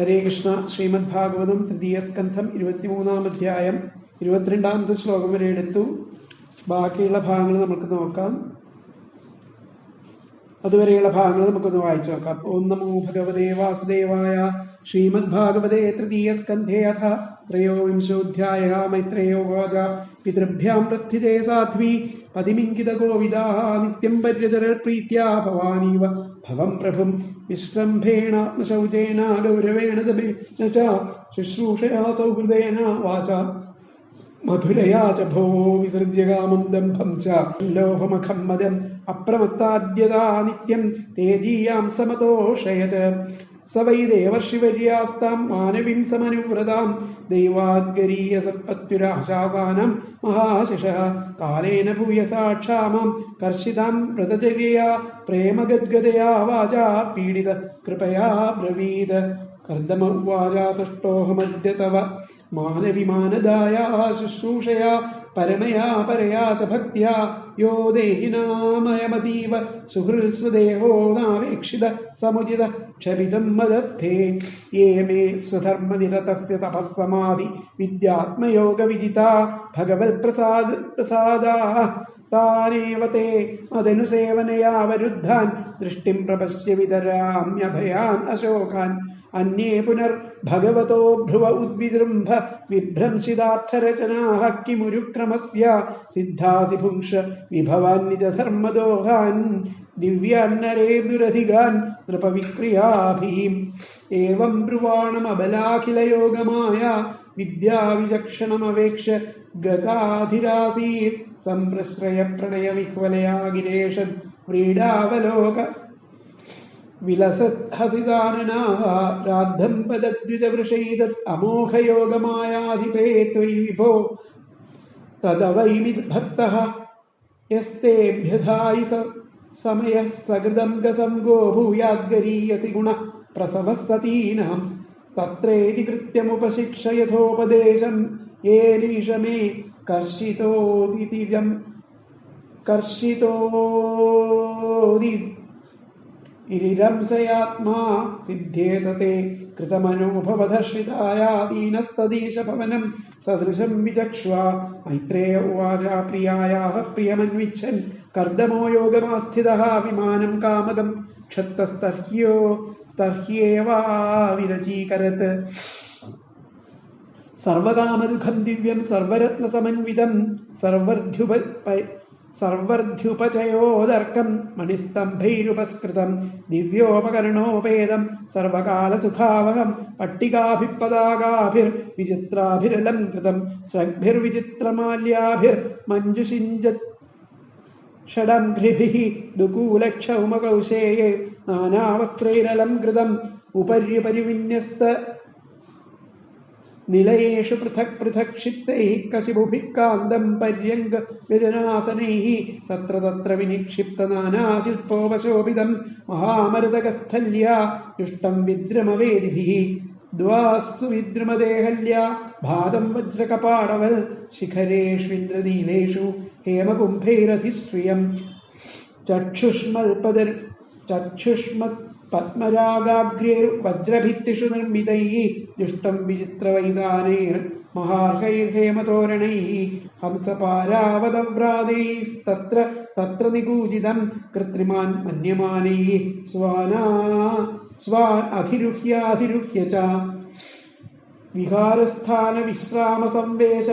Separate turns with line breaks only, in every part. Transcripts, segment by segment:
ഹരേ കൃഷ്ണ. ശ്രീമദ് ഭാഗവതം തൃതീയ സ്കന്ധം 23-ാം അധ്യായം 22-ാമത്തെ ശ്ലോകം വരെ എടുത്തു. ബാക്കിയുള്ള ഭാഗങ്ങൾ നമുക്ക് നോക്കാം. അതുവരെയുള്ള ഭാഗങ്ങൾ നമുക്കൊന്ന് വായിച്ചു നോക്കാം. ഓം നമോ ഭഗവതേ വാസുദേവായ. ശ്രീമദ് ഭാഗവതേ തൃതീയ സ്കന്ധേ അഥ ത്രയോവിംശോऽധ്യായ. മൈത്രേയോ ഉവാച പിതൃഭ്യാം പ്രസ്ഥിതേ സാധ്വി പതിമിംഗിത ഗോവിദാഃ നിത്യം പര്യതരൽ പ്രീത്യാ ഭവാനീവ ഭവം പ്രഭും വിശ്രംഭേണാത്മശൗചേന ഗൗരവേണ ദമേന ച ശുശ്രൂഷയാ സൗഹൃദേന വാച മധുരയാ ച ഭോ വിസൃജ്യ കാമം ദംഭം ച ലോഭമഖം മദം അപ്രമത്താദ്യതാ നിത്യം തേജീയാം സമതോഷയത്. സ വൈ ദേവർഷിവര്യാസ്താം മാനവീം സമനുവ്രതാം ദൈവാദ്ഗരീയ സത്പത്യുരാശാസാനം മഹാശിഷഃ കാലേന ഭൂയസാ ക്ഷാമാം കർഷിതാം വ്രതചര്യയാ പ്രേമഗദ്ഗതയാ വാചാ പീഡിത കൃപയാ ബ്രവീത്. കർദമ ഉവാച തുഷ്ടോഹമദ്യ തവ മാനവിമാനദായാ ശുശ്രൂഷയാ പരമയാ പരയാ ച ഭക്ത്യാ യോ ദേഹിനാമയമതീവ സുഹൃത്സ്വദേഹോ നാവേക്ഷിത സമുചിത ക്ഷപിതം മദർത്ഥേ. യേ മേ സ്വധർമ്മനിരതസ്യ തപസ്സമാധി വിദ്യാത്മയോഗ വിജിതാ ഭഗവത് പ്രസാദാ താനേവ തേ മദനുസേവനയാ വരുദ്ധാൻ ദൃഷ്ടിം പ്രപശ്യ വിതരാമ്യഭയാൻ അശോകാൻ. അന്യേ പുനർ ഭഗവതോ ഭ്രുവ ഉദ്വിജൃംഭ വിഭ്രംശിതാർത്ഥരചനാഃ കിമുരുക്രമസ്യ സിദ്ധാസി ഭുങ്ക്ഷ വിഭവാൻ നിജധർമ്മദോഹാൻ ദിവ്യാന്നരേ ദുരധികാൻ നൃപവിക്രിയാഭിः. ഏവം ബ്രുവാണമബലാഖിലയോഗമായ വിദ്യാവിചക്ഷണമവേക്ഷ്യ ഗതാധിരാസീത് സംപ്രശ്രയ പ്രണയ വിഹ്വലയാ ഗിരേഷൻ വ്രീഡാവലോക വിലസത് ഹസിതാനനാഃ രാദ്ധം പദദ്വിജവൃഷൈതത് അമോഘയോഗമായാധിപേ ത്വയി വിഭോ തദവൈമി ഭക്തഃ യസ്തേഭ്യധായി സമയഃ സകൃതം ഗസംഗോ ഭൂയാദ്ഗരീയസി ഗുണഃ പ്രസവഃ സതീനാം തത്രേതി കൃത്യമുപശിക്ഷ യഥോപദേശം യേനീഷമേ കർഷിതോദിതിരം ഇരിരംസയാത്മാ സിദ്ധ്യേതത്തെ കൃതമനോഭവധർഷിതായാ ദീനസ്തദീശ ഭവനം സദൃശം വിചക്ഷ്വ. മൈത്രേയ ഉവാച പ്രിയായാഃ പ്രിയമന്വിച്ഛൻ കർദമോ യോഗമാസ്ഥിതഃ വിമാനം കാമദം ക്ഷത്തസ്തർഹ്യേവാവിരചീകരത്. സർവകാമദുഃഖം ദിവ്യം സർവരത്നസമന്വിതം സർവർധ്യുപചയോദർക്കം മണിസ്തംഭൈരുപസ്കൃതം ദിവ്യോപകരണോപേതം സർവകാലസുഖാവഹം പട്ടികാഭിപതാകാഭിർവിചിത്രാഭിരലം കൃതം സ്വഗ്ഭിർവിചിത്രമാല്യാഭിർ മഞ്ജുഷിഞ്ചത് ഷഡംഘ്രിഭിഃ ദുകൂലക്ഷൗമകൗശേയേ നാനാവസ്ത്രൈരലം കൃതം ഉപര്യുപരി വിന്യസ്ത നിലയേഷു പൃഥക് പൃഥക് ക്ഷിപ്തൈഃ കശിപുഭിഃ കാന്തം പര്യങ്ക വ്യജനാസനൈഃ തത്ര തത്ര വിനിക്ഷിപ്ത നാനാശില്പോപശോഭിതം മഹാമരതകസ്ഥല്യാ യുഷ്ടം വിദ്രമവേദിഭിഃ. ദ്വാസ്സു വിദ്രുമദേഹല്യാ ഭാതം വജ്രകപാടവൽ ശിഖരേഷ്വിന്ദ്രനീലേഷു ഹേമകുംഭൈരധിശ്രിയം പത്മരാഗാഗ്രൈർവജ്രഭിത്തിഷു നിർമ്മിതൈഃ ദുഷ്ടം വിചിത്രവൈതാനൈർ മഹാർഹൈർഹേമതോരണൈഃ ഹംസപാരാവതവ്രാതൈസ്തത്ര തത്ര നികൂജിതം കൃത്രിമാൻ മന്യമാനൈഃ സ്വാൻ അധിരുഹ്യാധിരുഹ്യ ച. വിഹാരസ്ഥാന വിശ്രാമ സംവേശ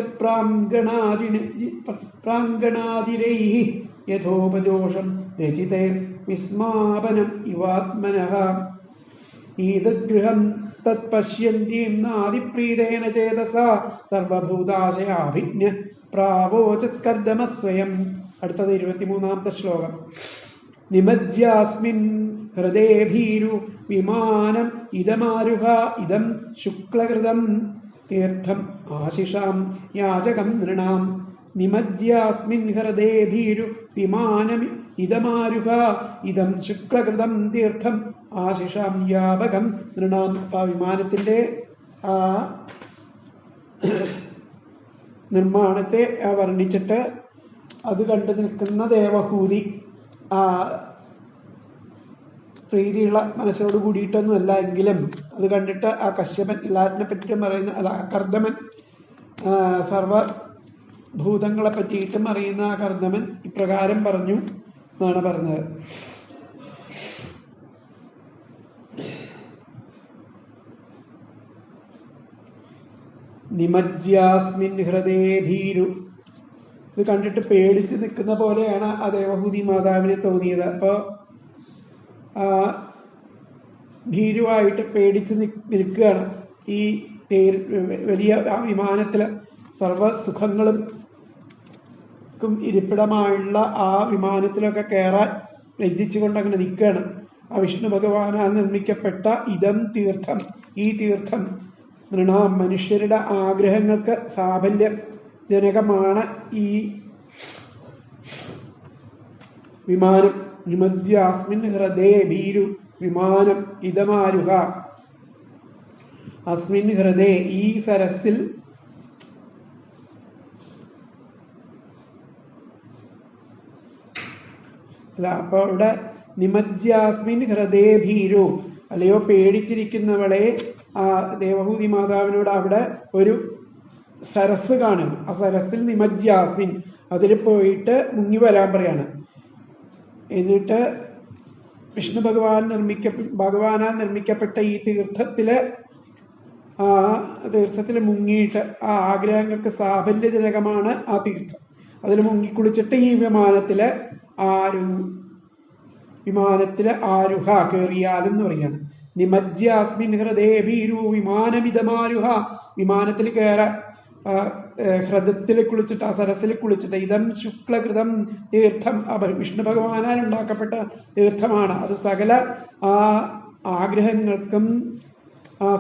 പ്രാംഗണാതിരൈഃ യഥോപജോഷം രചിതൈർ വിസ്മാപനം ഇവാത്മനഃ. ഈതദ്ഗൃഹം തത്പശ്യന്തീം നാദിപ്രീതേന ചേതസാ സർവഭൂതാശയാഭിജ്ഞ പ്രാവോചത് കർദമഃ സ്വയം. അടുത്തത് 23-ാമത്തെ ശ്ലോകം. നിമജ്യാസ്മിൻ ഹൃദേ ഭീരു വിമാനം ഇദമാരുഹ ഇദം ശുക്ലകൃതം തീർത്ഥം ആശിഷാം യാചകം നൃണാം. നിമജ്യാസ്മിൻ ഹൃദേ ഭീരു വിമാനം ഇദമാരുഹ ഇദം ശുക്ലകൃതം തീർത്ഥം ആശിഷാം യാപകം നൃണാം. ആ വിമാനത്തിന്റെ ആ നിർമ്മാണത്തെ വർണ്ണിച്ചിട്ട് അത് കണ്ടു നിൽക്കുന്ന ദേവഹൂതി ആ പ്രീതിയുള്ള മനസ്സോട് കൂടിയിട്ടൊന്നുമല്ല എങ്കിലും അത് കണ്ടിട്ട് ആ കശ്യപൻ എല്ലാറ്റിനെ പറ്റിയിട്ടും പറയുന്ന അല്ല കർദമൻ സർവഭൂതങ്ങളെ പറ്റിയിട്ടും അറിയുന്ന ആ കർദമൻ ഇപ്രകാരം പറഞ്ഞു എന്നാണ് പറഞ്ഞത്. നിമജ്യാസ്മിൻ ഹൃദേ ഭീരു. ഇത് കണ്ടിട്ട് പേടിച്ച് നിൽക്കുന്ന പോലെയാണ് ആ ദേവഹൂതി മാതാവിനെ തോന്നിയത്. അപ്പോൾ ഭീരുവായിട്ട് പേടിച്ച് നിൽക്കുകയാണ്. ഈ വലിയ ആ വിമാനത്തിൽ സർവസുഖങ്ങളും ഇരിപ്പിടമായുള്ള ആ വിമാനത്തിലൊക്കെ കയറാൻ ലജ്ജിച്ചുകൊണ്ട് അങ്ങനെ നിൽക്കുകയാണ്. ആ വിഷ്ണു ഭഗവാനാൽ നിർമ്മിക്കപ്പെട്ട ഇതം തീർത്ഥം, ഈ തീർത്ഥം നൃണാം മനുഷ്യരുടെ ആഗ്രഹങ്ങൾക്ക് സാഫല്യജനകമാണ് ഈ വിമാനം. നിമജ്യാസ്മിൻ ഹൃദേ ഭീരു വിമാനം ഇതമാരുഹ. അസ്മിൻ ഹൃദേ ഈ സരസിൽ അല്ല, അപ്പൊ ഇവിടെ നിമജ്യാസ്മിൻ ഹൃദേ ഭീരു, അല്ലയോ പേടിച്ചിരിക്കുന്നവളെ, ആ ദേവഹൂതി മാതാവിനോട് അവിടെ ഒരു സരസ് കാണും. ആ സരസിൽ നിമജ്യാസ്മിൻ, അതിൽ പോയിട്ട് മുങ്ങി വരാൻ പറയാണ്. എന്നിട്ട് വിഷ്ണു ഭഗവാനാൽ നിർമ്മിക്കപ്പെട്ട ഈ തീർത്ഥത്തില് മുങ്ങിയിട്ട് ആ ആഗ്രഹങ്ങൾക്ക് സാഫല്യജനകമാണ് ആ തീർത്ഥം. അതിൽ മുങ്ങിക്കുളിച്ചിട്ട് ഈ വിമാനത്തില് ആരുഹ കയറിയാലും എന്ന് പറയാണ്. നിമജ്യാസ്മിൻ ഹൃദേ ഭീരു വിമാനമിതമാരുഹ, വിമാനത്തിൽ കയറാൻ ഹൃദത്തിൽ കുളിച്ചിട്ട് ആ സരസിൽ കുളിച്ചിട്ട്. ഇതം ശുക്ലകൃതം തീർത്ഥം, വിഷ്ണു ഭഗവാനാൽ ഉണ്ടാക്കപ്പെട്ട തീർത്ഥമാണ്. അത് സകല ആഗ്രഹങ്ങൾക്കും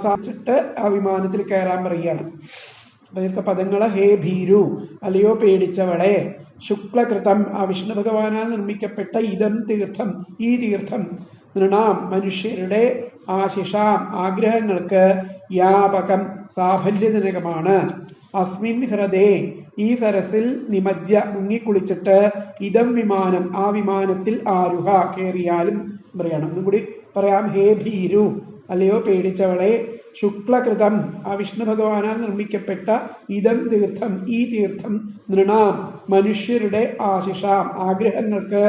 സാധിച്ചിട്ട് ആ വിമാനത്തിൽ കയറാൻ പറയുകയാണ്. അതിലത്തെ പദങ്ങള് ഹേ ഭീരു, അല്ലയോ പേടിച്ചവളെ, ശുക്ലകൃതം ആ വിഷ്ണു ഭഗവാനാൽ നിർമ്മിക്കപ്പെട്ട ഇതം തീർത്ഥം, ഈ തീർത്ഥം നൃണാം മനുഷ്യരുടെ ആശിഷാം ആഗ്രഹങ്ങൾക്ക് വ്യാപകം സാഫല്യജനകമാണ്. അസ്മിൻ ഹൃദേ ഈ സരസിൽ നിമജ്ജ മുങ്ങിക്കുളിച്ചിട്ട് ഇതം വിമാനം ആ വിമാനത്തിൽ ആരുഹ കയറിയാലും പറയണം. ഒന്നും കൂടി പറയാം. ഹേ ഭീരു, അല്ലയോ പേടിച്ചവളെ, ശുക്ലകൃതം ആ വിഷ്ണു ഭഗവാനാൽ നിർമ്മിക്കപ്പെട്ട ഇതം തീർത്ഥം ഈ തീർത്ഥം നൃണാം മനുഷ്യരുടെ ആശിഷാം ആഗ്രഹങ്ങൾക്ക്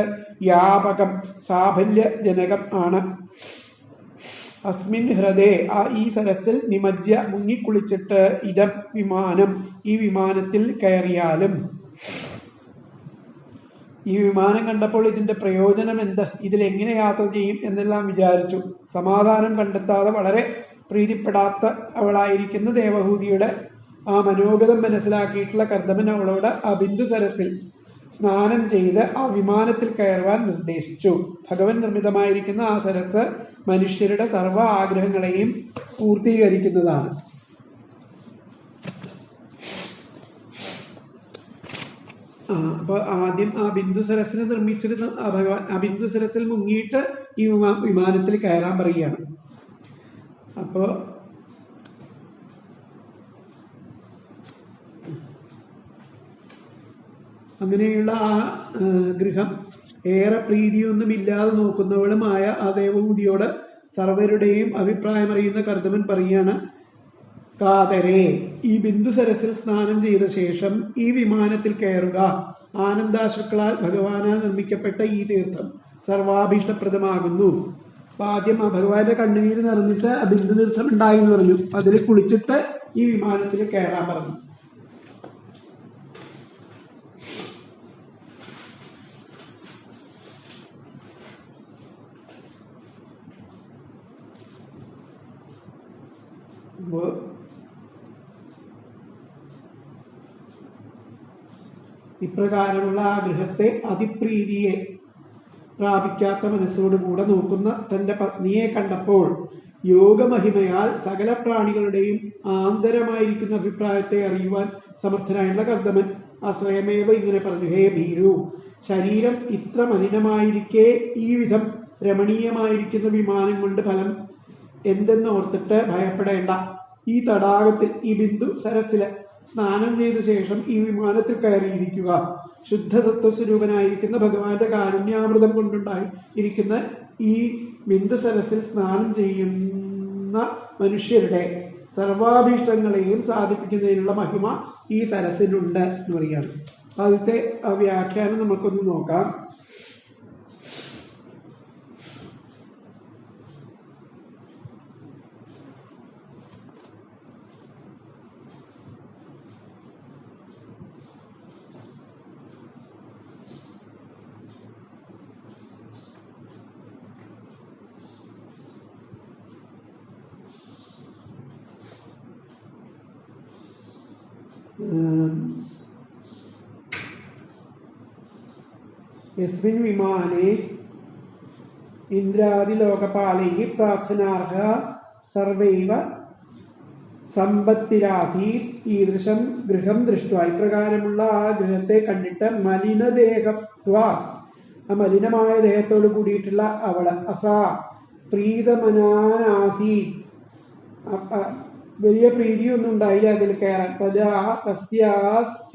വ്യാപകം സാഫല്യജനകം ആണ്. അസ്മിൻ ഹൃദേ ഈ സരസിൽ നിമജ്ജ മുങ്ങിക്കുളിച്ചിട്ട് ഇതം വിമാനം ഈ വിമാനത്തിൽ കയറിയാലും. ഈ വിമാനം കണ്ടപ്പോൾ ഇതിന്റെ പ്രയോജനം എന്ത്, ഇതിലെങ്ങനെ യാത്ര ചെയ്യും എന്നെല്ലാം വിചാരിച്ചു. സമാധാനം കണ്ടെത്താതെ വളരെ പ്രീതിപ്പെടാത്ത അവളായിരിക്കുന്ന ദേവഹൂതിയുടെ ആ മനോഗതം മനസ്സിലാക്കിയിട്ടുള്ള കർദമൻ അവളോട് ആ ബിന്ദു സരസിൽ സ്നാനം ചെയ്ത് ആ വിമാനത്തിൽ കയറുവാൻ നിർദ്ദേശിച്ചു. ഭഗവൻ നിർമ്മിതമായിരിക്കുന്ന ആ സരസ് മനുഷ്യരുടെ സർവ ആഗ്രഹങ്ങളെയും പൂർത്തീകരിക്കുന്നതാണ്. അപ്പൊ ആദ്യം ആ ബിന്ദു സരസിനെ നിർമ്മിച്ചിരുന്ന ഭഗവാൻ ആ ബിന്ദു സരസിൽ മുങ്ങിയിട്ട് ഈ വിമാനത്തിൽ കയറാൻ പറയുകയാണ്. അപ്പോ അങ്ങനെയുള്ള ആ ഗൃഹം ഏറെ പ്രീതിയൊന്നുമില്ലാതെ നോക്കുന്നവളുമായ ആ ദേവഹൂതിയോട് സർവരുടെയും അഭിപ്രായം അറിയുന്ന കർദമൻ പറയുകയാണ്. കാതരേ, ഈ ബിന്ദു സരസിൽ സ്നാനം ചെയ്ത ശേഷം ഈ വിമാനത്തിൽ കയറുക. ആനന്ദാശ്രുക്കളാൽ ഭഗവാനാൽ നിർമ്മിക്കപ്പെട്ട ഈ തീർത്ഥം സർവാഭീഷ്ടപ്രദമാകുന്നു. അപ്പൊ ആദ്യം ആ ഭഗവാന്റെ കണ്ണുനീര് നിറഞ്ഞിട്ട് ആ ബിന്ദു തീർത്ഥം ഉണ്ടായി എന്ന് പറഞ്ഞു. അതിൽ കുളിച്ചിട്ട് ഈ വിമാനത്തിൽ കയറാൻ പറഞ്ഞു. ഇപ്രകാരമുള്ള ആ ഗൃഹത്തെ അതിപ്രീതിയെ പ്രാപിക്കാത്ത മനസ്സോടുകൂടെ നോക്കുന്ന തന്റെ പത്നിയെ കണ്ടപ്പോൾ യോഗമഹിമയാൽ സകല പ്രാണികളുടെയും ആന്തരമായിരിക്കുന്ന അഭിപ്രായത്തെ അറിയുവാൻ സമർത്ഥനായുള്ള കർദമൻ ആ സ്വയമേവ ഇങ്ങനെ പറഞ്ഞു. ഹേ ഭീരു, ശരീരം ഇത്ര മലിനമായിരിക്കെ ഈ വിധം രമണീയമായിരിക്കുന്ന വിമാനം കൊണ്ട് ഫലം എന്തെന്ന് ഓർത്തിട്ട് ഭയപ്പെടേണ്ട. ഈ തടാകത്തിൽ ഈ ബിന്ദു സരസില് സ്നാനം ചെയ്ത ശേഷം ഈ വിമാനത്തിൽ കയറിയിരിക്കുക. ശുദ്ധ സത്വസ്വരൂപനായിരിക്കുന്ന ഭഗവാന്റെ കാരുണ്യാമൃതം കൊണ്ടുണ്ടായി ഇരിക്കുന്ന ഈ ബിന്ദുസരസിൽ സ്നാനം ചെയ്യുന്ന മനുഷ്യരുടെ സർവാഭീഷ്ടങ്ങളെയും സാധിപ്പിക്കുന്നതിനുള്ള മഹിമ ഈ സരസിനുണ്ട് എന്ന് പറയുകയാണ്. ആദ്യത്തെ വ്യാഖ്യാനം നമുക്കൊന്ന് നോക്കാം. യസ്മിൻ വിമാനെ ഇന്ദ്രാദിലോകപാലൈ പ്രാർത്ഥനാർഹ സർവൈവ സമ്പത്തിരാസീത് ഈദൃശം ഗൃഹം ദൃഷ്ട്വാ. ഇപ്രകാരമുള്ള ആ ഗൃഹത്തെ കണ്ടിട്ട് മലിനദേഹത്വാ, ആ മലിനമായ ദേഹത്തോട് കൂടിയിട്ടുള്ള അവള് അസാ പ്രീതമനാനാസീത്, വലിയ പ്രീതിയൊന്നും ഉണ്ടായില്ല അതിൽ കയറാൻ. തഥാ തസ്യാശ്ചിത്തജ്ഞ.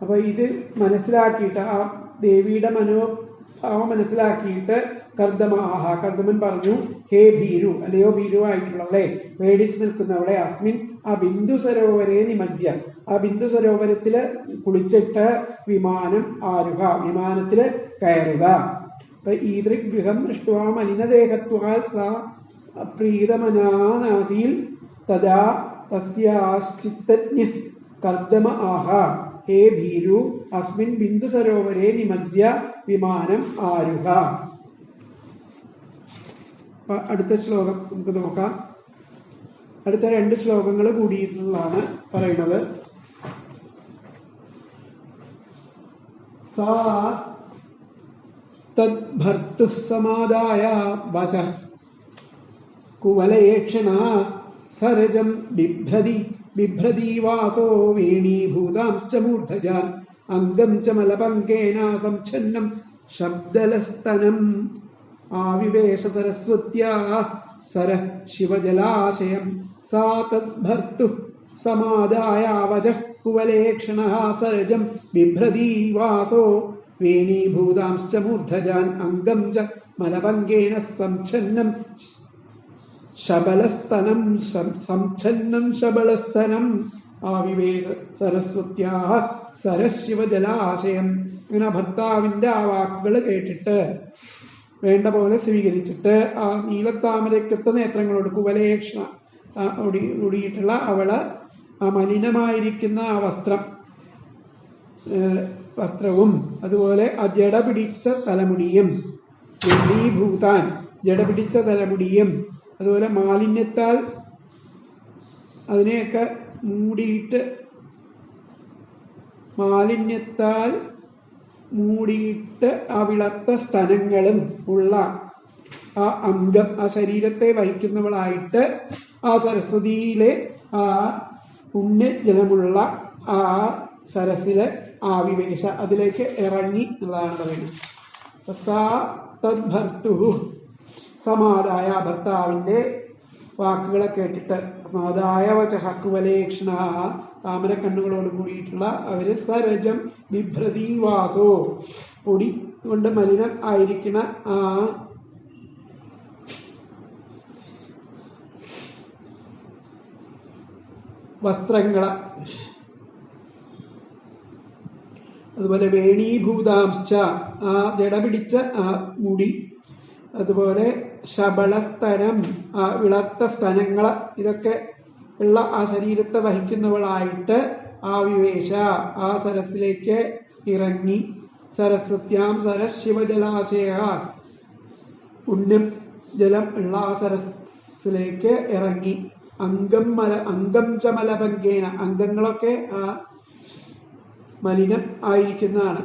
അപ്പൊ ഇത് മനസ്സിലാക്കിയിട്ട്, ആ ദേവിയുടെ മനോഭാവം മനസ്സിലാക്കിയിട്ട് കർദമാഹ, കർദമൻ പറഞ്ഞു, ഹേ ഭീരു, അല്ലയോ ഭീരുവായിട്ടുള്ളവളെ, പേടിച്ചു നിൽക്കുന്നവളെ, അസ്മിൻ ആ ബിന്ദു സരോവരെ നിമജ്ജ, ആ ബിന്ദു സരോവരത്തില് കുളിച്ചിട്ട് വിമാനം ആരുഹ, വിമാനത്തില് കയറുക. അപ്പൊ ഈദൃക് ഗൃഹം ദൃഷ്ട്വാ മലിനദേഹത്വാൽ സാ പ്രീതമനാനാസീൽ തദാ തസ്യാശ്ചിത്തജ്ഞ കർദമ ആഹ ഹേ ഭീരു അസ്മിൻ ബിന്ദു സരോവരെ നിമജ്ജ വിമാനം ആരുഹ. അടുത്ത ശ്ലോകം നമുക്ക് നോക്കാം. അടുത്ത 2 ശ്ലോകങ്ങൾ കൂടിയിട്ടുള്ളതാണ് പറയുന്നത്. സാ തദ്ഭർത്തുഃ സമാദായ വച കുവലയേക്ഷണ സരജം ബിഭ്രതി വാസോ വേണീഭൂതാംശ്ച മൂർധജാൻ അംഗം ച മലപങ്കേന സംഛന്നം ശബ്ദലസ്തനം ആവിവേശ സരസ്വത്യാ സര ശിവജലാശയം. സാ തദ്ഭർത്തുഃ സമാദായ വചഃ കുവലേക്ഷണഃ സരജം ബിഭ്രതി വാസോ വേണീഭൂതാംശ്ച മൂർധജാൻ അംഗം ച മലപങ്കേന സംഛന്നം ശബലസ്തനം ശബലസ്തനം ആവിവേശ സരസ്വത്യാഹ സരശിവജലാശയം. ഇങ്ങനെ ഭർത്താവിന്റെ ആ വാക്കുകൾ കേട്ടിട്ട് വേണ്ട പോലെ സ്വീകരിച്ചിട്ട് ആ നീലത്താമരയ്ക്കൊത്ത നേത്രങ്ങളോട് കുവലേക്ഷണ ഒടിയിട്ടുള്ള അവള് ആ മലിനമായിരിക്കുന്ന ആ വസ്ത്രവും അതുപോലെ ആ ജട പിടിച്ച തലമുടിയും, ഭൂതാൻ ജട പിടിച്ച തലമുടിയും, അതുപോലെ മാലിന്യത്താൽ അതിനെയൊക്കെ മൂടിയിട്ട് ആ വിളർത്ത സ്തനങ്ങളും ഉള്ള ആ അംഗം, ആ ശരീരത്തെ വഹിക്കുന്നവളായിട്ട് ആ സരസ്വതിയിലെ ആ പുണ്യജലമുള്ള ആ സരസിലെ ആവിവേശ അതിലേക്ക് ഇറങ്ങി എന്നുള്ളതാണ് പറയുന്നത്. സാ തദ്ഭർത്തുഃ സമാദായ ഭർത്താവിന്റെ വാക്കുകളെ കേട്ടിട്ട്, സമാദായ വചഃ കുവലേക്ഷണ താമര കണ്ണുകളോട് കൂടിയിട്ടുള്ള അവര് സരജം ബിഭ്രതി വാസോ പൊടി കൊണ്ട് മലിനം ആയിരിക്കുന്ന ആ വസ്ത്രങ്ങള്, അതുപോലെ വേണീഭൂതാംശ്ച ആ ജടപിടിച്ച ആ മുടി, അതുപോലെ ശബളസ്തനം ആ വിളർത്ത സ്തനങ്ങള്, ഇതൊക്കെ ഉള്ള ആ ശരീരത്തെ വഹിക്കുന്നവളായിട്ട് ആ വിവേശ ആ സരസിലേക്ക് ഇറങ്ങി. സരസ്വത്യാം സരശിവജലാശയ പുണ്യം ജലം ഉള്ള ആ സരസിലേക്ക് ഇറങ്ങി. അംഗം ച മലപങ്കേന അംഗങ്ങളൊക്കെ ആ മലിനം ആയിരിക്കുന്നതാണ്.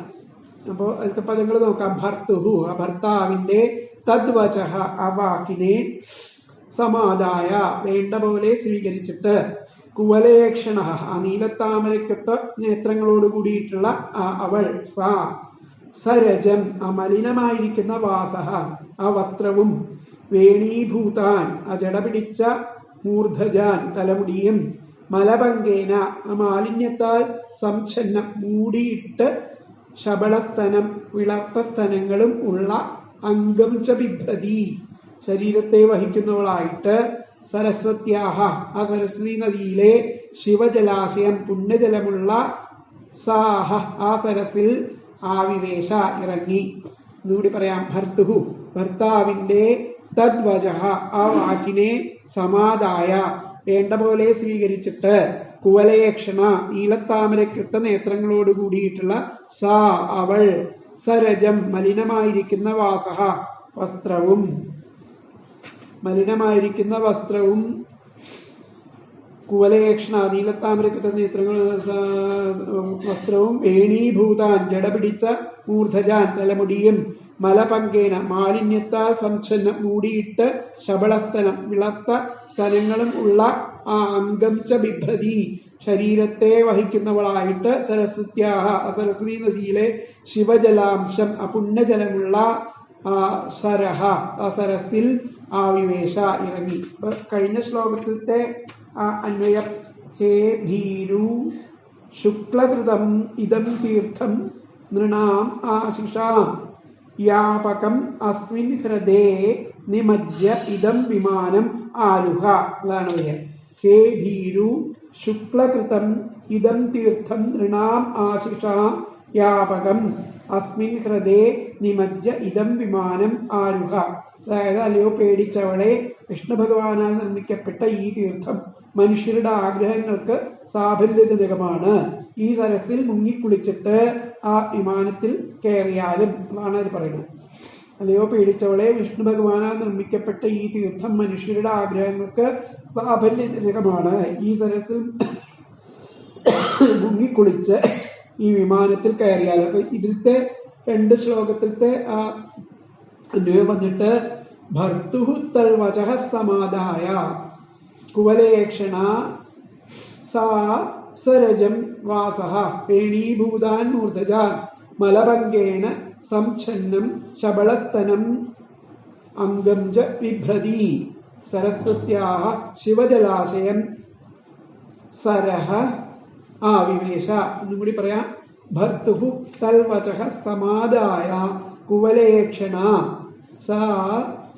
അപ്പോ അടുത്ത പദങ്ങൾ നോക്കാം. ഭർത്തുഹു ആ ഭർത്താവിന്റെ, തദ്വചഃ ആ വാക്കിനെ, സമാദായ വേണ്ട പോലെ സ്വീകരിച്ചിട്ട്, കുവലേക്ഷണ ആ നീലത്താമരക്കൊത്ത നേത്രങ്ങളോട് കൂടിയിട്ടുള്ള അവൾ, സാ സരജം ആ മലിനമായിരിക്കുന്ന വാസഹ ആ വസ്ത്രവും, വേണീഭൂതാൻ ആ ജടപിടിച്ച മൂർധജാൻ തലമുടിയും, മലപങ്കേന ആ മാലിന്യത്താൽ സംഛന്നം മൂടിയിട്ട് ശബളസ്തനം വിളർത്ത സ്തനങ്ങളും ഉള്ള അംഗം ച ബിഭ്രതി ശരീരത്തെ വഹിക്കുന്നവളായിട്ട് സരസ്വത്യാഹ ആ സരസ്വതി നദിയിലെ ശിവജലാശയം പുണ്യജലമുള്ള സാഹ ആ സരസിൽ ആവിവേശ ഇറങ്ങി. എന്നുകൂടി പറയാം. ഭർത്തുഹു ഭർത്താവിന്റെ തദ്വച ആ വാക്കിനെ സമാദായ വേണ്ട പോലെ സ്വീകരിച്ചിട്ട് കുവലയേക്ഷണ നീലത്താമരക്കൃത്ത നേത്രങ്ങളോട് കൂടിയിട്ടുള്ള സാ അവൾ സരജം മലിനമായിരിക്കുന്ന വാസഹ വസ്ത്രവും മലിനമായിരിക്കുന്ന കുവലയേക്ഷണ നീലത്താമരക്കൃത്ത നേത്രങ്ങൾ വസ്ത്രവും വേണീഭൂതാൻ ജടപിടിച്ച മൂർധജാൻ തലമുടിയും മലപങ്കേന മാലിന്യത്താൽ സംച്ഛന്നം മൂടിയിട്ട് ശബളസ്ഥലം വിളർത്ത സ്ഥലങ്ങളും ഉള്ള ആ അംഗം ച ബിഭ്രതി ശരീരത്തെ വഹിക്കുന്നവളായിട്ട് സരസ്വത്യാഹ സരസ്വതി നദിയിലെ ശിവജലാംശം അപുണ്യജലമുള്ള സരഹ ആ സരസിൽ ആവിവേശ ഇറങ്ങി. കഴിഞ്ഞ ശ്ലോകത്തിലത്തെ അന്വയം ഹേ ഭീരു ശുക്ലകൃതം ഇദം തീർത്ഥം നൃണാം ആശിഷാം യാപകം അസ്മിൻ ഹൃദേ നിമജ്യ ഇദം വിമാനം ആരുഹ. അതാണ് പറയാം. ഹേ ഭീരു ശുക്ലകൃതം ഇദം തീർത്ഥം നൃണാം ആശിഷാം യാപകം അസ്മിൻ ഹൃദേ നിമജ്യ ഇദം വിമാനം ആരുഹ. അതായത് അല്ലയോ പേടിച്ചവളെ, വിഷ്ണു ഭഗവാനാൽ നിർമ്മിക്കപ്പെട്ട ഈ തീർത്ഥം മനുഷ്യരുടെ ആഗ്രഹങ്ങൾക്ക് സാഫല്യജനകമാണ്. ഈ സരസിൽ മുങ്ങിക്കുളിച്ചിട്ട് ആ വിമാനത്തിൽ കയറിയാലും എന്നാണ് അത് പറയുന്നത്. അല്ലയോ പേടിച്ചവളെ, വിഷ്ണു ഭഗവാനാൽ നിർമ്മിക്കപ്പെട്ട ഈ തീർത്ഥം മനുഷ്യരുടെ ആഗ്രഹങ്ങൾക്ക് സാഫല്യജനകമാണ്. ഈ സരസിൽ മുങ്ങിക്കുളിച്ച് ഈ വിമാനത്തിൽ കയറിയാൽ. അപ്പൊ ഇതിലത്തെ 2 ശ്ലോകത്തിലത്തെ ആ അന്വയം വന്നിട്ട് ഭർത്തുഹു തൽവചഃ സമാദായ കുവലയേക്ഷണ സാ സരജം വാസഃ വേണീഭൂതാൻ മൂർധജാൻ മലഭംഗേന സംച്ഛന്നം ശബളസ്തനം അംഗം ച ബിഭ്രതി സരസ്വത്യാഹ ശിവജലാശയം സരഹ ആവിവേശ. ഒന്നും കൂടി പറയാം. ഭർത്തുഹു തൽവചഃ സമാദായ കുവലയേക്ഷണ സാ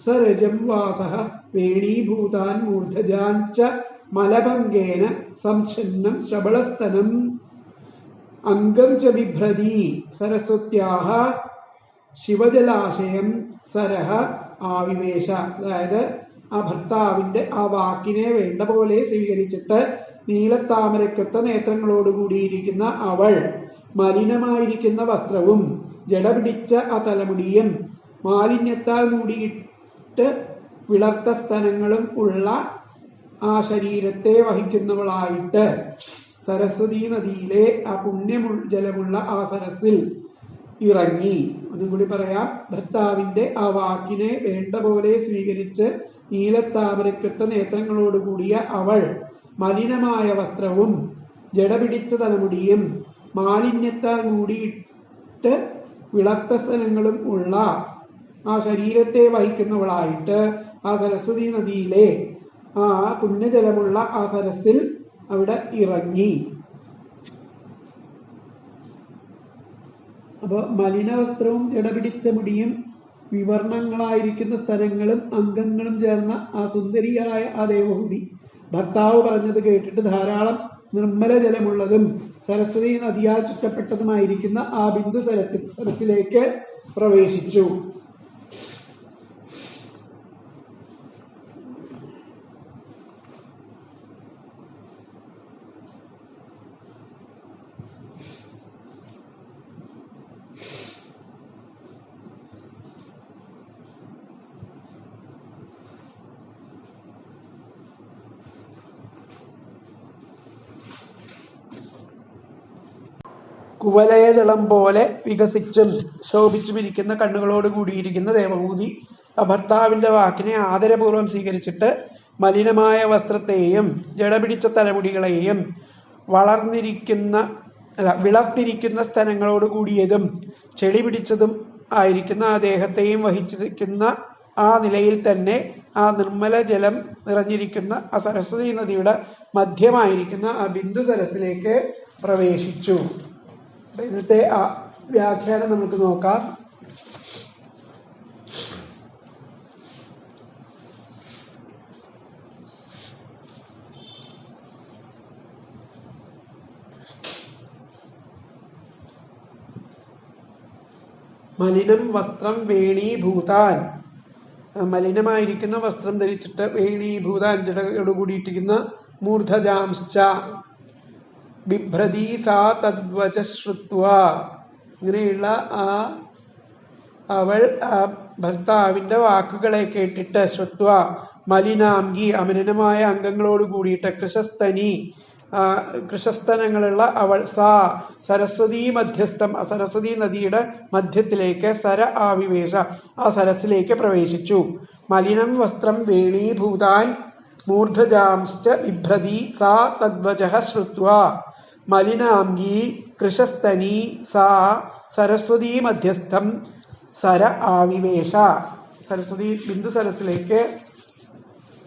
സരജം വാസഃ വേണീഭൂതാൻ മൂർധജാൻ ച മലഭംഗേന സംച്ഛന്നം ശബളസ്തനം അംഗം ച ബിഭ്രതി സരസ്വത്യാഹ ശിവജലാശയം സരഹ ആവിവേശ. അതായത് ആ ഭർത്താവിന്റെ ആ വാക്കിനെ വേണ്ട പോലെ സ്വീകരിച്ചിട്ട് നീലത്താമരക്കൊത്ത നേത്രങ്ങളോടുകൂടിയിരിക്കുന്ന അവൾ മലിനമായിരിക്കുന്ന വസ്ത്രവും ജടപിടിച്ച ആ തലമുടിയും മാലിന്യത്താൽ മൂടിയിട്ട് വിളർത്ത സ്ഥലങ്ങളും ഉള്ള ആ ശരീരത്തെ വഹിക്കുന്നവളായിട്ട് സരസ്വതി നദിയിലെ ആ പുണ്യജലമുള്ള ആ സരസിൽ ഇറങ്ങി. ഒന്നും കൂടി പറയാം. ഭർത്താവിന്റെ ആ വാക്കിനെ വേണ്ട പോലെ സ്വീകരിച്ച് നീലത്താമരക്കൊത്ത നേത്രങ്ങളോടുകൂടിയ അവൾ മലിനമായ വസ്ത്രവും ജടപിടിച്ച തലമുടിയും മാലിന്യത്താൽ മൂടിയിട്ട് വിളർത്ത സ്ഥലങ്ങളും ഉള്ള ആ ശരീരത്തെ വഹിക്കുന്നവളായിട്ട് ആ സരസ്വതി നദിയിലെ ആ പുണ്യജലമുള്ള ആ സരസിൽ അവിടെ ഇറങ്ങി. അപ്പൊ മലിനവസ്ത്രവും ജടപിടിച്ച മുടിയും വിവർണങ്ങളായിരിക്കുന്ന സ്ഥലങ്ങളും അംഗങ്ങളും ചേർന്ന ആ സുന്ദരിയായ ആ ദേവഹൂതി ഭർത്താവ് പറഞ്ഞത് കേട്ടിട്ട് ധാരാളം നിർമ്മല ജലമുള്ളതും സരസ്വതി നദിയാൽ ചുറ്റപ്പെട്ടതുമായിരിക്കുന്ന ആ ബിന്ദു സരത്തിലേക്ക് പ്രവേശിച്ചു. കുവലയദളം പോലെ വികസിച്ചും ശോഭിച്ചുമിരിക്കുന്ന കണ്ണുകളോട് കൂടിയിരിക്കുന്ന ദേവഭൂതി ഭർത്താവിന്റെ വാക്കിനെ ആദരപൂർവ്വം സ്വീകരിച്ചിട്ട് മലിനമായ വസ്ത്രത്തെയും ജടപിടിച്ച തലമുടികളെയും വിളർത്തിരിക്കുന്ന സ്ഥലങ്ങളോട് കൂടിയതും ചെളി പിടിച്ചതും ആയിരിക്കുന്ന ആ ദേഹത്തെയും വഹിച്ചിരിക്കുന്ന ആ നിലയിൽ തന്നെ ആ നിർമ്മല ജലം നിറഞ്ഞിരിക്കുന്ന ആ സരസ്വതി നദിയുടെ മധ്യമായിരിക്കുന്ന ആ ബിന്ദു സരസിലേക്ക് പ്രവേശിച്ചു. ഇന്നത്തെ ആ വ്യാഖ്യാനം നമുക്ക് നോക്കാം. മലിനം വസ്ത്രം വേണീഭൂതാൻ, മലിനമായിരിക്കുന്ന വസ്ത്രം ധരിച്ചിട്ട് വേണീഭൂതാൻ ജടയോടുകൂടിയിട്ടിരിക്കുന്ന മൂർധജാംശ്ച ബിഭ്രതി സാ തദ്വച ശ്രുത്വ, ഇങ്ങനെയുള്ള അവൾ ഭർത്താവിന്റെ വാക്കുകളെ കേട്ടിട്ട് ശ്രുത്വ മലിനാംഗി അമലിനമായ അംഗങ്ങളോട് കൂടിയിട്ട് കൃശസ്തനി കൃശസ്തനങ്ങളുള്ള അവൾ സാ സരസ്വതീ മധ്യസ്ഥം സരസ്വതീ നദിയുടെ മധ്യത്തിലേക്ക് സര ആവിവേശ ആ സരസിലേക്ക് പ്രവേശിച്ചു. മലിനം വസ്ത്രം വേണീഭൂതാൻ മൂർധജാംശ്ച ബിഭ്രതി സാ തദ്വചഃ ശ്രുത്വ മലിനാംഗീ കൃശസ്തനി സാ സരസ്വതീ മധ്യസ്ഥം സര ആവിവേശ, സരസ്വതി ബിന്ദു സരസിലേക്ക്,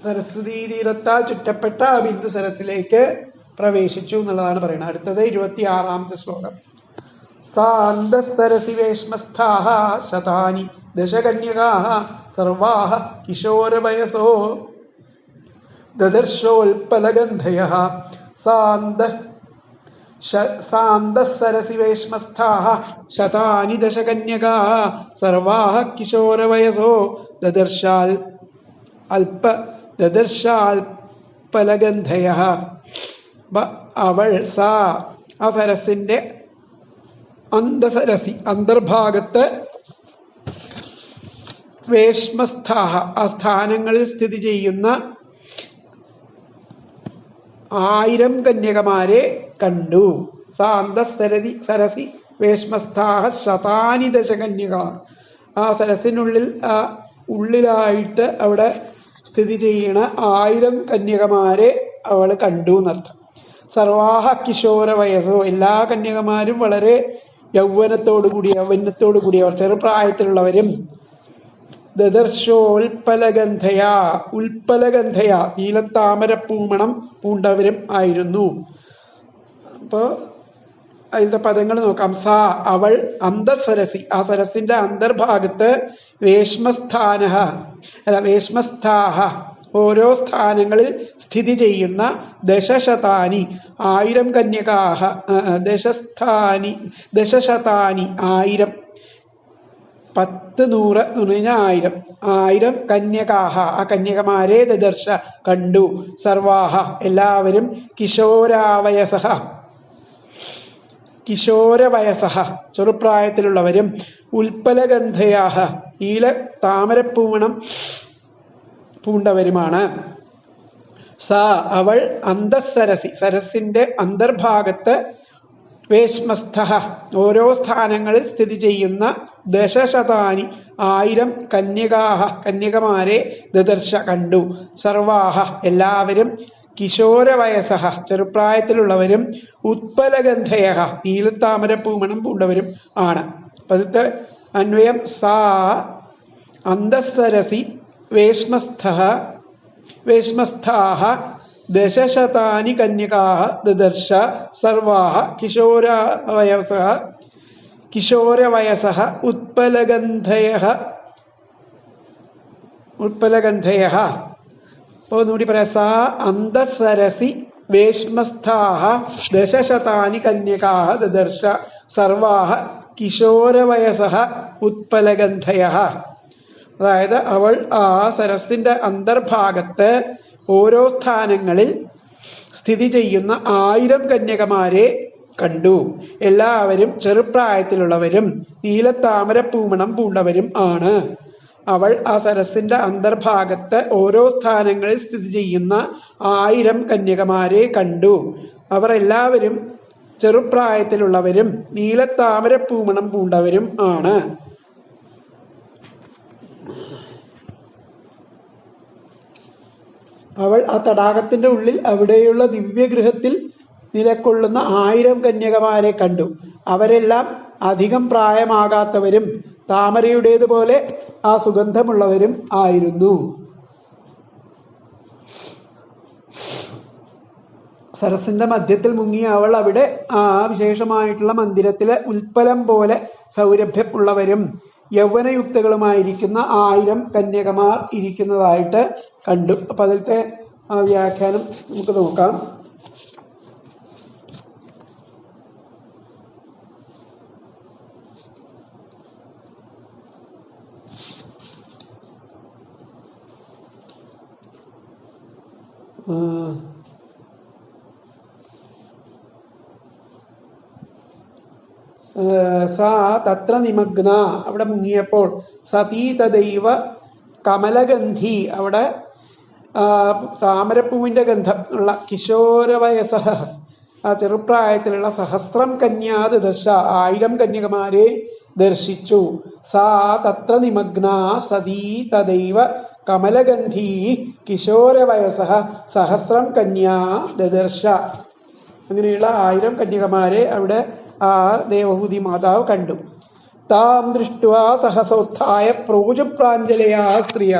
സരസ്വതീ തീരത്താൽ ചുറ്റപ്പെട്ട ആ ബിന്ദു സരസിലേക്ക് പ്രവേശിച്ചു എന്നുള്ളതാണ് പറയുന്നത്. അടുത്തത് 26ാമത്തെ ശ്ലോകം. സാന്തസരസി വേശ്മസ്ഥാഃ ശതാനി ദശകന്യകാഃ സർവാഃ കിശോരവയസോ ദദർശോൽപലഗന്ധയഃ സാന്തസരസി വേശ്മസ്ഥാഃ ശതാനി ദശകന്യകാഃ സർവാഃ കിശോരവയസോ ദദർശാൽപലഗന്ധയഃ. അവൾ സാ ആ സരസിന്റെ അന്തസരസി അന്തർഭാഗത്ത് വേശ്മസ്ഥാഹ ആ സ്ഥാനങ്ങളിൽ സ്ഥിതി ചെയ്യുന്ന 1000 കന്യകമാരെ കണ്ടു. സാ അന്തസരസി സരസി വേശ്മസ്ഥാഹ ശതാനി ദശകന്യക, ആ സരസിനുള്ളിൽ ഉള്ളിലായിട്ട് അവിടെ സ്ഥിതി ചെയ്യണ 1000 കന്യകമാരെ അവൾ കണ്ടു എന്നർത്ഥം. സർവാഹ കിശോര വയസ്സോ, എല്ലാ കന്യകമാരും വളരെ യൗവനത്തോടു കൂടിയവർ ചെറുപ്രായത്തിലുള്ളവരും ദദർശോൽപലഗന്ധയ ഉൽപ്പലഗന്ധയ നീലത്താമരപ്പൂമണം പൂണ്ടവരും ആയിരുന്നു. അപ്പോ അതിന്റെ പദങ്ങൾ നോക്കാം. സാ അവൾ അന്തസരസി ആ സരസിന്റെ അന്തർഭാഗത്ത് വേശ്മസ്ഥാഹ ഓരോ സ്ഥാനങ്ങളിൽ സ്ഥിതി ചെയ്യുന്ന ദശശതാനി 1000 കന്യകാഹ ദശശതാനി 1000 10 100 1000 കന്യകാഹ ആ കന്യകമാരെ ദദർശ കണ്ടു. സർവാഹ എല്ലാവരും കിശോരവയസഹ ചെറുപ്രായത്തിലുള്ളവരും ഉൽപ്പലഗന്ധയാഹ നീല താമരപ്പൂമണം പൂണ്ടവരുമാണ്. സാ അവൾ അന്തസരസി സരസിന്റെ അന്തർഭാഗത്ത് വേശ്മസ്ഥ ഓരോ സ്ഥാനങ്ങളിൽ സ്ഥിതി ചെയ്യുന്ന ദശശതാനി 1000 കന്യകമാരെ ദദർശ കണ്ടു. സർവാഹ എല്ലാവരും കിശോരവയസഹ ചെറുപ്രായത്തിലുള്ളവരും ഉത്പലഗന്ധയ നീലത്താമരപ്പൂമണം പൂണ്ടവരും ആണ്. പതിത്തെ അന്വയം സാ അന്തസരസി വേശ്മസ്ഥാഹ ദശശതാനി കന്യകാഃ ദദർശ സർവാഃ കിശോരവയസഃ ഉത്പലഗന്ധയഃ. അപ്പോൾ ഒന്നുകൂടി പറയാം. സാ അന്തസരസി വേശ്മസ്ഥാഹ ദശശതാനി കന്യകാഃ ദദർശ സർവാഃ കിശോരവയസഃ ഉത്പലഗന്ധയഃ. അതായത് അവൾ ആ സരസിന്റെ അന്തർഭാഗത്ത് ഓരോ സ്ഥാനങ്ങളിൽ സ്ഥിതി ചെയ്യുന്ന 1000 കന്യകമാരെ കണ്ടു. എല്ലാവരും ചെറുപ്രായത്തിലുള്ളവരും നീലത്താമരപ്പൂമണം പൂണ്ടവരും ആണ്. അവൾ ആ സരസിന്റെ അന്തർഭാഗത്ത് ഓരോ സ്ഥാനങ്ങളിൽ സ്ഥിതി ചെയ്യുന്ന 1000 കന്യകമാരെ കണ്ടു. അവർ എല്ലാവരും ചെറുപ്രായത്തിലുള്ളവരും നീലത്താമരപ്പൂമണം പൂണ്ടവരും ആണ്. അവൾ ആ തടാകത്തിന്റെ ഉള്ളിൽ അവിടെയുള്ള ദിവ്യഗൃഹത്തിൽ നിലകൊള്ളുന്ന 1000 കന്യകമാരെ കണ്ടു. അവരെല്ലാം അധികം പ്രായമാകാത്തവരും താമരയുടേതുപോലെ ആ സുഗന്ധമുള്ളവരും ആയിരുന്നു. സരസിന്റെ മധ്യത്തിൽ മുങ്ങിയ അവൾ അവിടെ ആ വിശേഷമായിട്ടുള്ള മന്ദിരത്തിലെ ഉൽപ്പലം പോലെ സൗരഭ്യം ഉള്ളവരും യൗവനയുക്തകളുമായിരിക്കുന്ന 1000 കന്യകമാർ ഇരിക്കുന്നതായിട്ട് കണ്ടു. അപ്പൊ അതിലത്തെ ആ വ്യാഖ്യാനം നമുക്ക് നോക്കാം. സാ തത്ര നിമഗ്ന, അവിടെ മുങ്ങിയപ്പോൾ, സതീ തദൈവ കമലഗന്ധി, അവിടെ താമരപ്പൂവിന്റെ ഗന്ധം ഉള്ള കിശോരവയസ, ആ ചെറുപ്രായത്തിലുള്ള സഹസ്രം കന്യാത് ദർശ, 1000 കന്യകമാരെ ദർശിച്ചു. സാ തത്ര നിമഗ്ന സതീ തദൈവ കമലഗന്ധി കിശോരവയസ സഹസ്രം കന്യാ ദദർശ. അങ്ങനെയുള്ള 1000 കന്യകമാരെ അവിടെ ആ ദേവഹൂതി മാതാവ് കണ്ടു. താം ദൃഷ്ട്വാ സഹസോത്ഥായ പ്രോജുപ്രാഞ്ജലയാ സ്ത്രീയ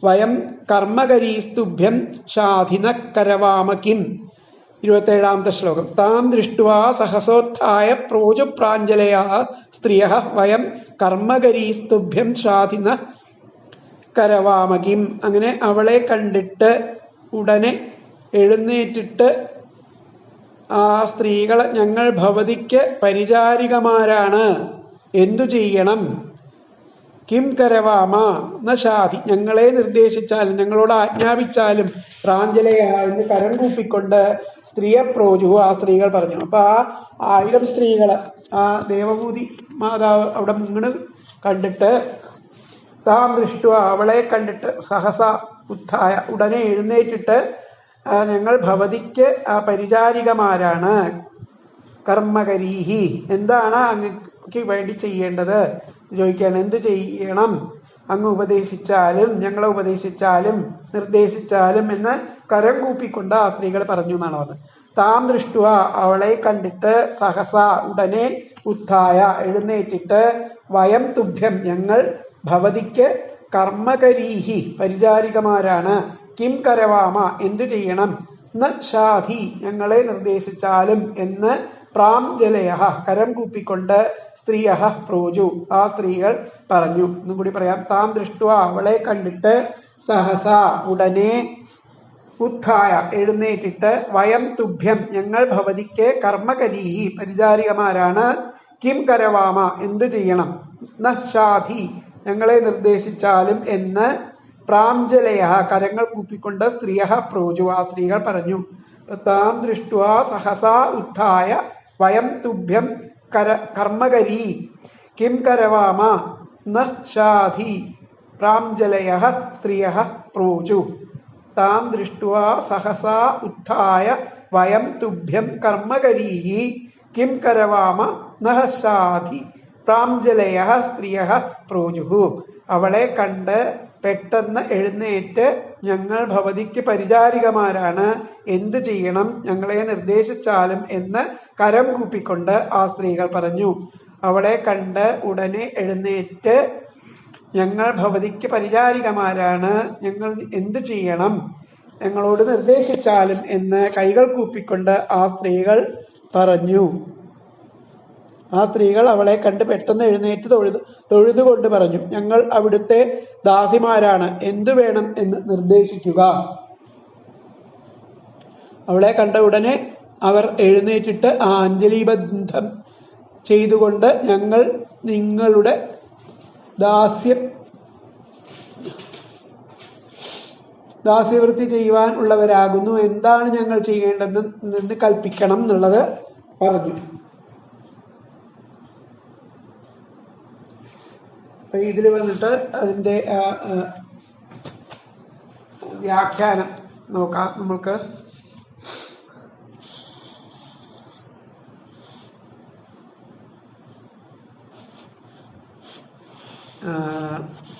വയം കർമ്മകരീസ്തുഭ്യം ശാധിന കരവാമ കിം. 27ാമത്തെ ശ്ലോകം. താം ദൃഷ്ട്വാ സഹസോത്ഥായ പ്രോജുപ്രാഞ്ജലയാ സ്ത്രീയ വയം കർമ്മകരീസ്തുഭ്യം ശാധിന കരവാമ കിം. അങ്ങനെ അവളെ കണ്ടിട്ട് ഉടനെ എഴുന്നേറ്റിട്ട് ആ സ്ത്രീകൾ, ഞങ്ങൾ ഭവതിക്ക് പരിചാരികമാരാണ്, എന്തു ചെയ്യണം? കിം കരവാമ ന ശാധി, ഞങ്ങളെ നിർദ്ദേശിച്ചാലും ഞങ്ങളോട് ആജ്ഞാപിച്ചാലും പ്രാഞ്ജലയ എന്ന് കരം കൂപ്പിക്കൊണ്ട് സ്ത്രീയെ പ്രോജു, ആ സ്ത്രീകൾ പറഞ്ഞു. അപ്പൊ ആ 1000 സ്ത്രീകള് ആ ദേവഭൂതി മാതാവ് അവിടെ മുങ്ങണ് കണ്ടിട്ട്, താം ദൃഷ്ട, അവളെ കണ്ടിട്ട്, സഹസ ഉത്ഥായ, ഉടനെ എഴുന്നേറ്റിട്ട്, ഞങ്ങൾ ഭവതിക്ക് പരിചാരികമാരാണ്, കർമ്മകരീഹി, എന്താണ് അങ്ങക്ക് വേണ്ടി ചെയ്യേണ്ടത് ചോദിക്കുകയാണ്. എന്ത് ചെയ്യണം? അങ്ങ് ഉപദേശിച്ചാലും ഞങ്ങളെ ഉപദേശിച്ചാലും നിർദ്ദേശിച്ചാലും എന്ന് കരം കൂപ്പിക്കൊണ്ട് ആ സ്ത്രീകൾ പറഞ്ഞു എന്നാണ് പറഞ്ഞത്. താം ദൃഷ്ട, അവളെ കണ്ടിട്ട്, സഹസ, ഉടനെ, ഉത്ഥായ, എഴുന്നേറ്റിട്ട്, വയം തുഭ്യം, ഞങ്ങൾ ഭവതിക്ക് കർമ്മകരീഹി, പരിചാരികമാരാണ്, കിം കരവാമ, എന്തു ചെയ്യണം, ന ശാധി, ഞങ്ങളെ നിർദ്ദേശിച്ചാലും എന്ന് പ്രാഞ്ജലയ, കരം കൂപ്പിക്കൊണ്ട്, സ്ത്രീയ പ്രോജു, ആ സ്ത്രീകൾ പറഞ്ഞു. ഒന്നും കൂടി പറയാം. താം ദൃഷ്ട, അവളെ കണ്ടിട്ട്, സഹസ, ഉടനെ, ഉത്ഥായ, എഴുന്നേറ്റിട്ട്, വയം തുഭ്യം, ഞങ്ങൾ ഭവതിക്ക് കർമ്മകരീഹി, പരിചാരികമാരാണ്, കിം കരവാമ, എന്തു ചെയ്യണം, ന ശാധി, ഞങ്ങളെ നിർദ്ദേശിച്ചാലും എന്ന് പ്രാഞ്ജലയ, കരങ്ങൾ കൂപ്പിക്കൊണ്ട്, സ്ത്രീയ പ്രോജു, ആ സ്ത്രീകൾ പറഞ്ഞു. താം ദൃഷ്ട്വാ സഹസ ഉത്ഥായ വയം തുഭ്യം കർമ്മകരീ കിം കരവാമ ന ശാധി പ്രാഞ്ജലയ സ്ത്രീയ പ്രോജു. താം ദൃഷ്ട്വാ സഹസ ഉത്ഥായ വയം തുഭ്യം കർമ്മകരീ കിം കരവാമ ന ശാധി പ്രാഞ്ജലയ സ്ത്രീയ പ്രോജു. അവളെ കണ്ട് പെട്ടെന്ന് എഴുന്നേറ്റ്, ഞങ്ങൾ ഭവതിക്ക് പരിചാരികമാരാണ്, എന്തു ചെയ്യണം, ഞങ്ങളെ നിർദ്ദേശിച്ചാലും എന്ന് കരം കൂപ്പിക്കൊണ്ട് ആ സ്ത്രീകൾ പറഞ്ഞു. അവളെ കണ്ട് ഉടനെ എഴുന്നേറ്റ്, ഞങ്ങൾ ഭവതിക്ക് പരിചാരികമാരാണ്, ഞങ്ങൾ എന്തു ചെയ്യണം, ഞങ്ങളോട് നിർദ്ദേശിച്ചാലും എന്ന് കൈകൾ കൂപ്പിക്കൊണ്ട് ആ സ്ത്രീകൾ പറഞ്ഞു. ആ സ്ത്രീകൾ അവളെ കണ്ട് പെട്ടെന്ന് എഴുന്നേറ്റ് തൊഴുതുകൊണ്ട് പറഞ്ഞു, ഞങ്ങൾ അവിടുത്തെ ദാസിമാരാണ്, എന്തു വേണം എന്ന് നിർദ്ദേശിക്കുക. അവളെ കണ്ട ഉടനെ അവർ എഴുന്നേറ്റിട്ട് അഞ്ജലിബന്ധം ചെയ്തുകൊണ്ട്, ഞങ്ങൾ നിങ്ങളുടെ ദാസ്യവൃത്തി ചെയ്യുവാൻ ഉള്ളവരാകുന്നു, എന്താണ് ഞങ്ങൾ ചെയ്യേണ്ടതെന്ന് കൽപ്പിക്കണം എന്നുള്ളത് പറഞ്ഞു. അപ്പൊ ഇതിൽ വന്നിട്ട് അതിന്റെ വ്യാഖ്യാനം നോക്കാം നമുക്ക്.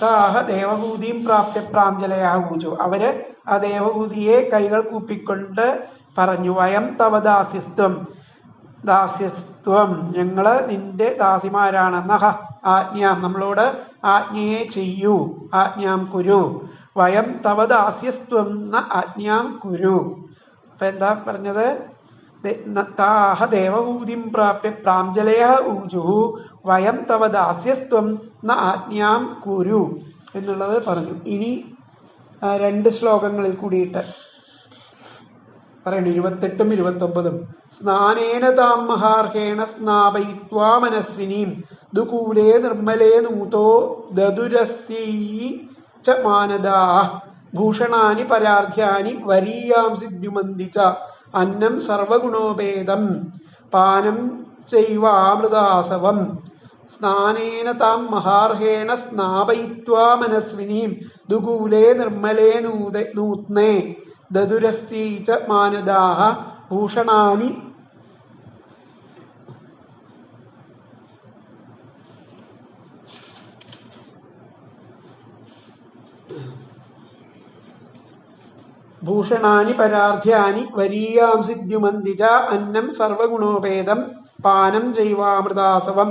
താഹ ദേവഭൂതിയും പ്രാപ്യ പ്രാഞ്ജലയാഹൂജു, അവര് ആ ദേവഭൂതിയെ കൈകൾ കൂപ്പിക്കൊണ്ട് പറഞ്ഞു, വയം തവ ദാസ്യസ്ത്വം, ഞങ്ങള് നിന്റെ ദാസിമാരാണ്, നഹ ആജ്ഞാം, നമ്മളോട് ആജ്ഞയെ ചെയ്യൂ, ആജ്ഞാം കുരു, വയം തവ ദാസ്യസ്ത്വം ന ആജ്ഞാം കുരു. അപ്പൊ എന്താ പറഞ്ഞത്? താഹ ദേവഭൂതിം പ്രാപ്യ പ്രാഞ്ജലയ ഊജു വയം തവ ദാസ്യസ്ത്വം ന ആജ്ഞാം കുരു എന്നുള്ളത് പറഞ്ഞു. ഇനി 2 ശ്ലോകങ്ങളിൽ കൂടിയിട്ട് പറയണു, 28ഉം 29ഉം. സ്നാനേന താം മഹാർഹേണ സ്നാപയിത്വാ മനസ്വിനീം ദുകൂലേ നിർമ്മലേ നൂതോ ദദുരസ്യൈ ച മാനദാ ഭൂഷണാനി പരാർധ്യാനി വരീയാംസി ദ്യുമന്തി ച അന്നം സർവഗുണോപേതം പാനം ചൈവാമൃതാസവം സ്നാനേന താം മഹാർഹേണ സ്നാപയിത്വാ മനസ്വിനീം ദുകൂലേ നിർമ്മലേ നൂത്നേ ദദുരസ്യൈ ച മാനദാഃ ഭൂഷണാനി ഭൂഷണാനി പരാർധ്യാനി വരീയാംസി ദ്യുമന്തി ച അന്നം സർവഗുണോപേതം പാനം ജൈവാമൃതാസവം.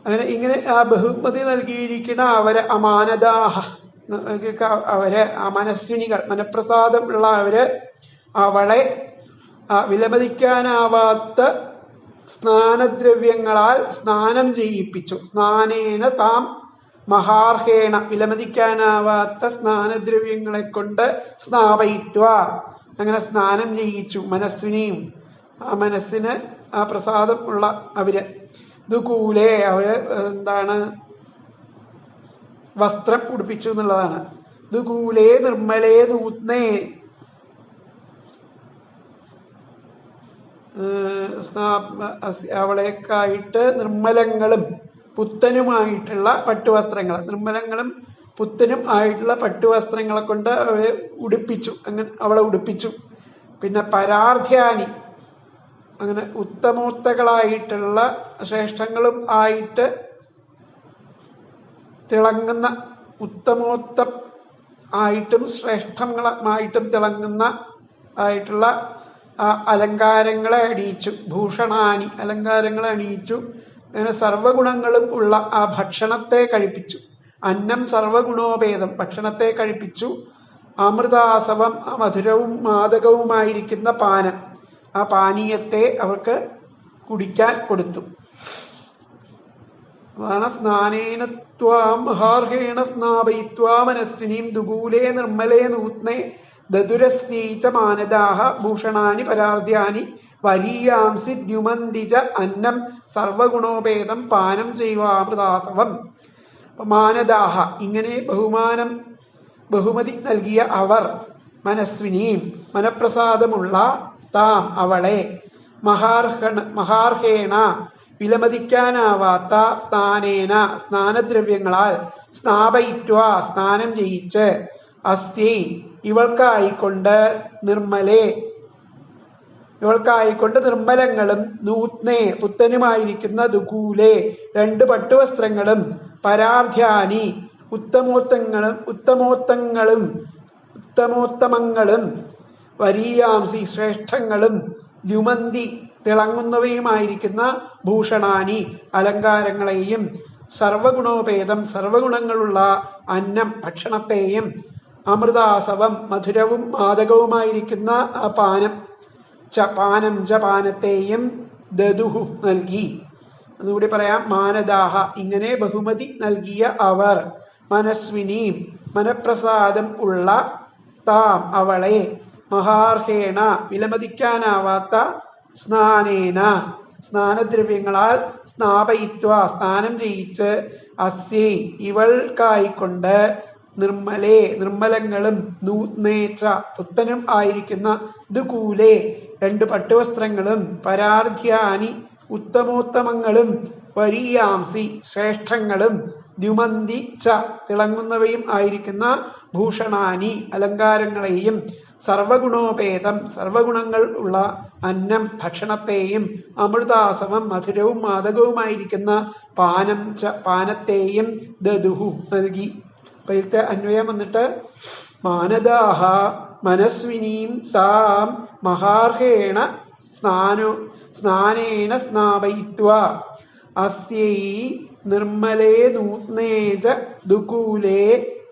അങ്ങനെ ഇങ്ങനെ ആ ബഹുമതി നൽകിയിരിക്കുന്ന അവരെ അമാനദാഹ അവരെ ആ മനസ്വിനികൾ മനഃപ്രസാദം ഉള്ള അവര് അവളെ വിലമതിക്കാനാവാത്ത സ്നാനദ്രവ്യങ്ങളാൽ സ്നാനം ചെയ്യിപ്പിച്ചു. സ്നാനേന താം മഹാർഹേണ വിലമതിക്കാനാവാത്ത സ്നാനദ്രവ്യങ്ങളെ കൊണ്ട് സ്നാപയിത്വ അങ്ങനെ സ്നാനം ചെയ്യിച്ചു മനസ്വിനെയും. ആ മനസ്സിന് ആ പ്രസാദം ഉള്ള അവര് ദുകൂലേ അവര് എന്താണ് വസ്ത്രം ഉടുപ്പിച്ചു എന്നുള്ളതാണ്. ദുകൂലേ നിർമ്മലേ നൂത്നേ അവളേക്കായിട്ട് നിർമ്മലങ്ങളും പുത്തനുമായിട്ടുള്ള പട്ടുവസ്ത്രങ്ങൾ, നിർമ്മലങ്ങളും പുത്തനും ആയിട്ടുള്ള പട്ടുവസ്ത്രങ്ങളെ കൊണ്ട് അവരെ ഉടുപ്പിച്ചു. അങ്ങനെ അവളെ ഉടുപ്പിച്ചു. പിന്നെ പരാർധ്യാനി അങ്ങനെ ഉത്തമോത്തകളായിട്ടുള്ള ശ്രേഷ്ഠങ്ങളും ആയിട്ട് തിളങ്ങുന്ന ഉത്തമോത്തം ആയിട്ടും ശ്രേഷ്ഠങ്ങളായിട്ടും തിളങ്ങുന്ന ആയിട്ടുള്ള അലങ്കാരങ്ങളെ അണിയിച്ചു. ഭൂഷണാനി അലങ്കാരങ്ങളെ അണിയിച്ചു. അങ്ങനെ സർവഗുണങ്ങളും ഉള്ള ആ ഭക്ഷണത്തെ കഴിപ്പിച്ചു. അന്നം സർവഗുണോപേതം ഭക്ഷണത്തെ കഴിപ്പിച്ചു. അമൃതാസവം മധുരവും മാദകവുമായിരിക്കുന്ന പാനം ആ പാനീയത്തെ അവർക്ക് കുടിക്കാൻ കൊടുത്തു. അതാണ് സ്നാനേന ത്വാം മഹാർഹേണ സ്നാപയിത്വാ മനസ്വിനീം ദുകൂലേ നിർമ്മലേ നൂത്നേ ദദുരസ്യൈ ച മാനദാഃ ഭൂഷണാനി പരാർധ്യാനി വരീയാംസി ദ്യുമന്തി ച അന്നം സർവഗുണോപേതം പാനം ചൈവാമൃതാസവം. മാനദാഃ ഇങ്ങനെ ബഹുമതി നൽകിയ അവർ മനസ്വിനീം മനഃപ്രസാദമുള്ള താം അവളെ മഹാർഹേണ വിലമതിക്കാനാവാത്ത സ്നാനേന സ്നാനദ്രവ്യങ്ങളാൽ സ്നാപയിത്വ സ്നാനം ചെയ്യിച്ച് അസ്യൈ ഇവൾക്കായിക്കൊണ്ട് നിർമ്മലങ്ങളും നൂത്നേ പുത്തനുമായിരിക്കുന്ന ദുകൂലേ രണ്ട് പട്ടുവസ്ത്രങ്ങളും പരാർധ്യാനി ഉത്തമോത്തമങ്ങളും വരീയാംസി ശ്രേഷ്ഠങ്ങളും ദ്യുമന്തി തിളങ്ങുന്നവയുമായിരിക്കുന്ന ഭൂഷണാനി അലങ്കാരങ്ങളെയും സർവഗുണോപേതം സർവഗുണങ്ങളുള്ള അന്നം ഭക്ഷണത്തെയും അമൃതാസവം മധുരവും മാദകവുമായിരിക്കുന്ന പാനം പാനത്തെയും ദദുഹു നൽകി. അതുകൂടി പറയാം. മാനദാഹ ഇങ്ങനെ ബഹുമതി നൽകിയ അവർ മനസ്വിനീം മനഃപ്രസാദം ഉള്ള താം അവളെ മഹാർഹേണ വിലമതിക്കാനാവാത്ത സ്നാനേന സ്നാനദ്രവ്യങ്ങളാൽ സ്നാപയിത്വ സ്നാനം ചെയ്യിച്ച് അസ്യൈ ഇവൾക്കായിക്കൊണ്ട് നിർമ്മലങ്ങളും നൂത്നേച്ച പുത്തനും ആയിരിക്കുന്ന ദുകൂലേ രണ്ട് പട്ടുവസ്ത്രങ്ങളും പരാർധ്യാനി ഉത്തമോത്തമങ്ങളും വരീയാംസി ശ്രേഷ്ഠങ്ങളും ദ്യുമന്തി ച തിളങ്ങുന്നവയും ആയിരിക്കുന്ന ഭൂഷണാനി അലങ്കാരങ്ങളെയും സർവഗുണോപേതം സർവഗുണങ്ങൾ ഉള്ള അന്നം ഭക്ഷണത്തെയും അമൃതാസവം മധുരവും മാദകവുമായിരിക്കുന്ന പാനത്തെയും ദദുഹു നൽകി. അപ്പൊ ഇതിലത്തെ അന്വയം വന്നിട്ട് മാനദാഹ മനസ്വിനീം താം മഹാർഹേണ സ്നാനേന സ്നാപയിത്വ അസ്യൈ നിർമ്മലേ നൂത്നേജ ദുകൂലേ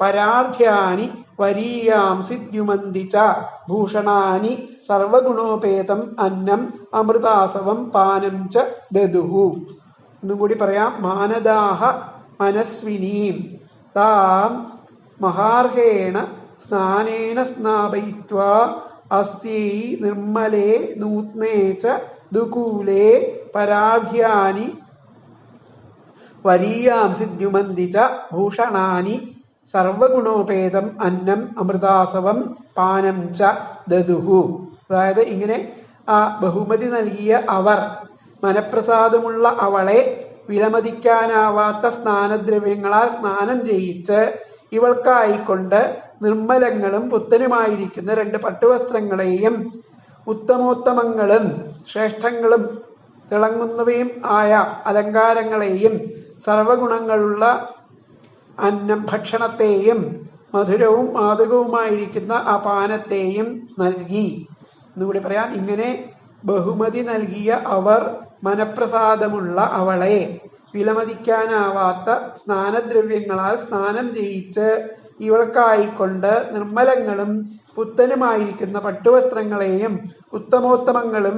പരാർധ്യാനി വരീയാംസി ദ്യുമന്തി ച ഭൂഷണാനി സർവഗുണോപേതം അന്നം അമൃതാസവം പാനം ച ദദുഹു. എന്നുകൂടി പറയാം. മാനദാഹ മനസ്വിനീം താം മഹാർഹേണ സ്നാനേന സ്നാപയിത്വ അസ്യൈ നിർമ്മലേ നൂത്നേ ച ദുകൂലേ പരാർധ്യാനി വരീയാംസി ദ്യുമന്തി ച ഭൂഷണാനി സർവഗുണോപേതം അന്നം അമൃതാസവം പാനം ച ദദുഹു. അതായത് ഇങ്ങനെ ആ ബഹുമതി നൽകിയ അവർ, മനപ്രസാദമുള്ള അവളെ വിലമതിക്കാനാവാത്ത സ്നാനദ്രവ്യങ്ങളാൽ സ്നാനം ചെയ്യിച്ച് ഇവൾക്കായിക്കൊണ്ട് നിർമ്മലങ്ങളും പുത്തനുമായിരിക്കുന്ന 2 പട്ടുവസ്ത്രങ്ങളെയും ഉത്തമോത്തമങ്ങളും ശ്രേഷ്ഠങ്ങളും തിളങ്ങുന്നവയും ആയ അലങ്കാരങ്ങളെയും സർവഗുണങ്ങളുള്ള അന്നം ഭക്ഷണത്തെയും മധുരവും മാദകവുമായിരിക്കുന്ന ആ പാനത്തെയും നൽകി. എന്നുകൂടി പറയാം. ഇങ്ങനെ ബഹുമതി നൽകിയ അവർ, മനപ്രസാദമുള്ള അവളെ വിലമതിക്കാനാവാത്ത സ്നാനദ്രവ്യങ്ങളാൽ സ്നാനം ചെയ്യിച്ച് ഇവൾക്കായിക്കൊണ്ട് നിർമ്മലങ്ങളും പുത്തനുമായിരിക്കുന്ന പട്ടുവസ്ത്രങ്ങളെയും ഉത്തമോത്തമങ്ങളും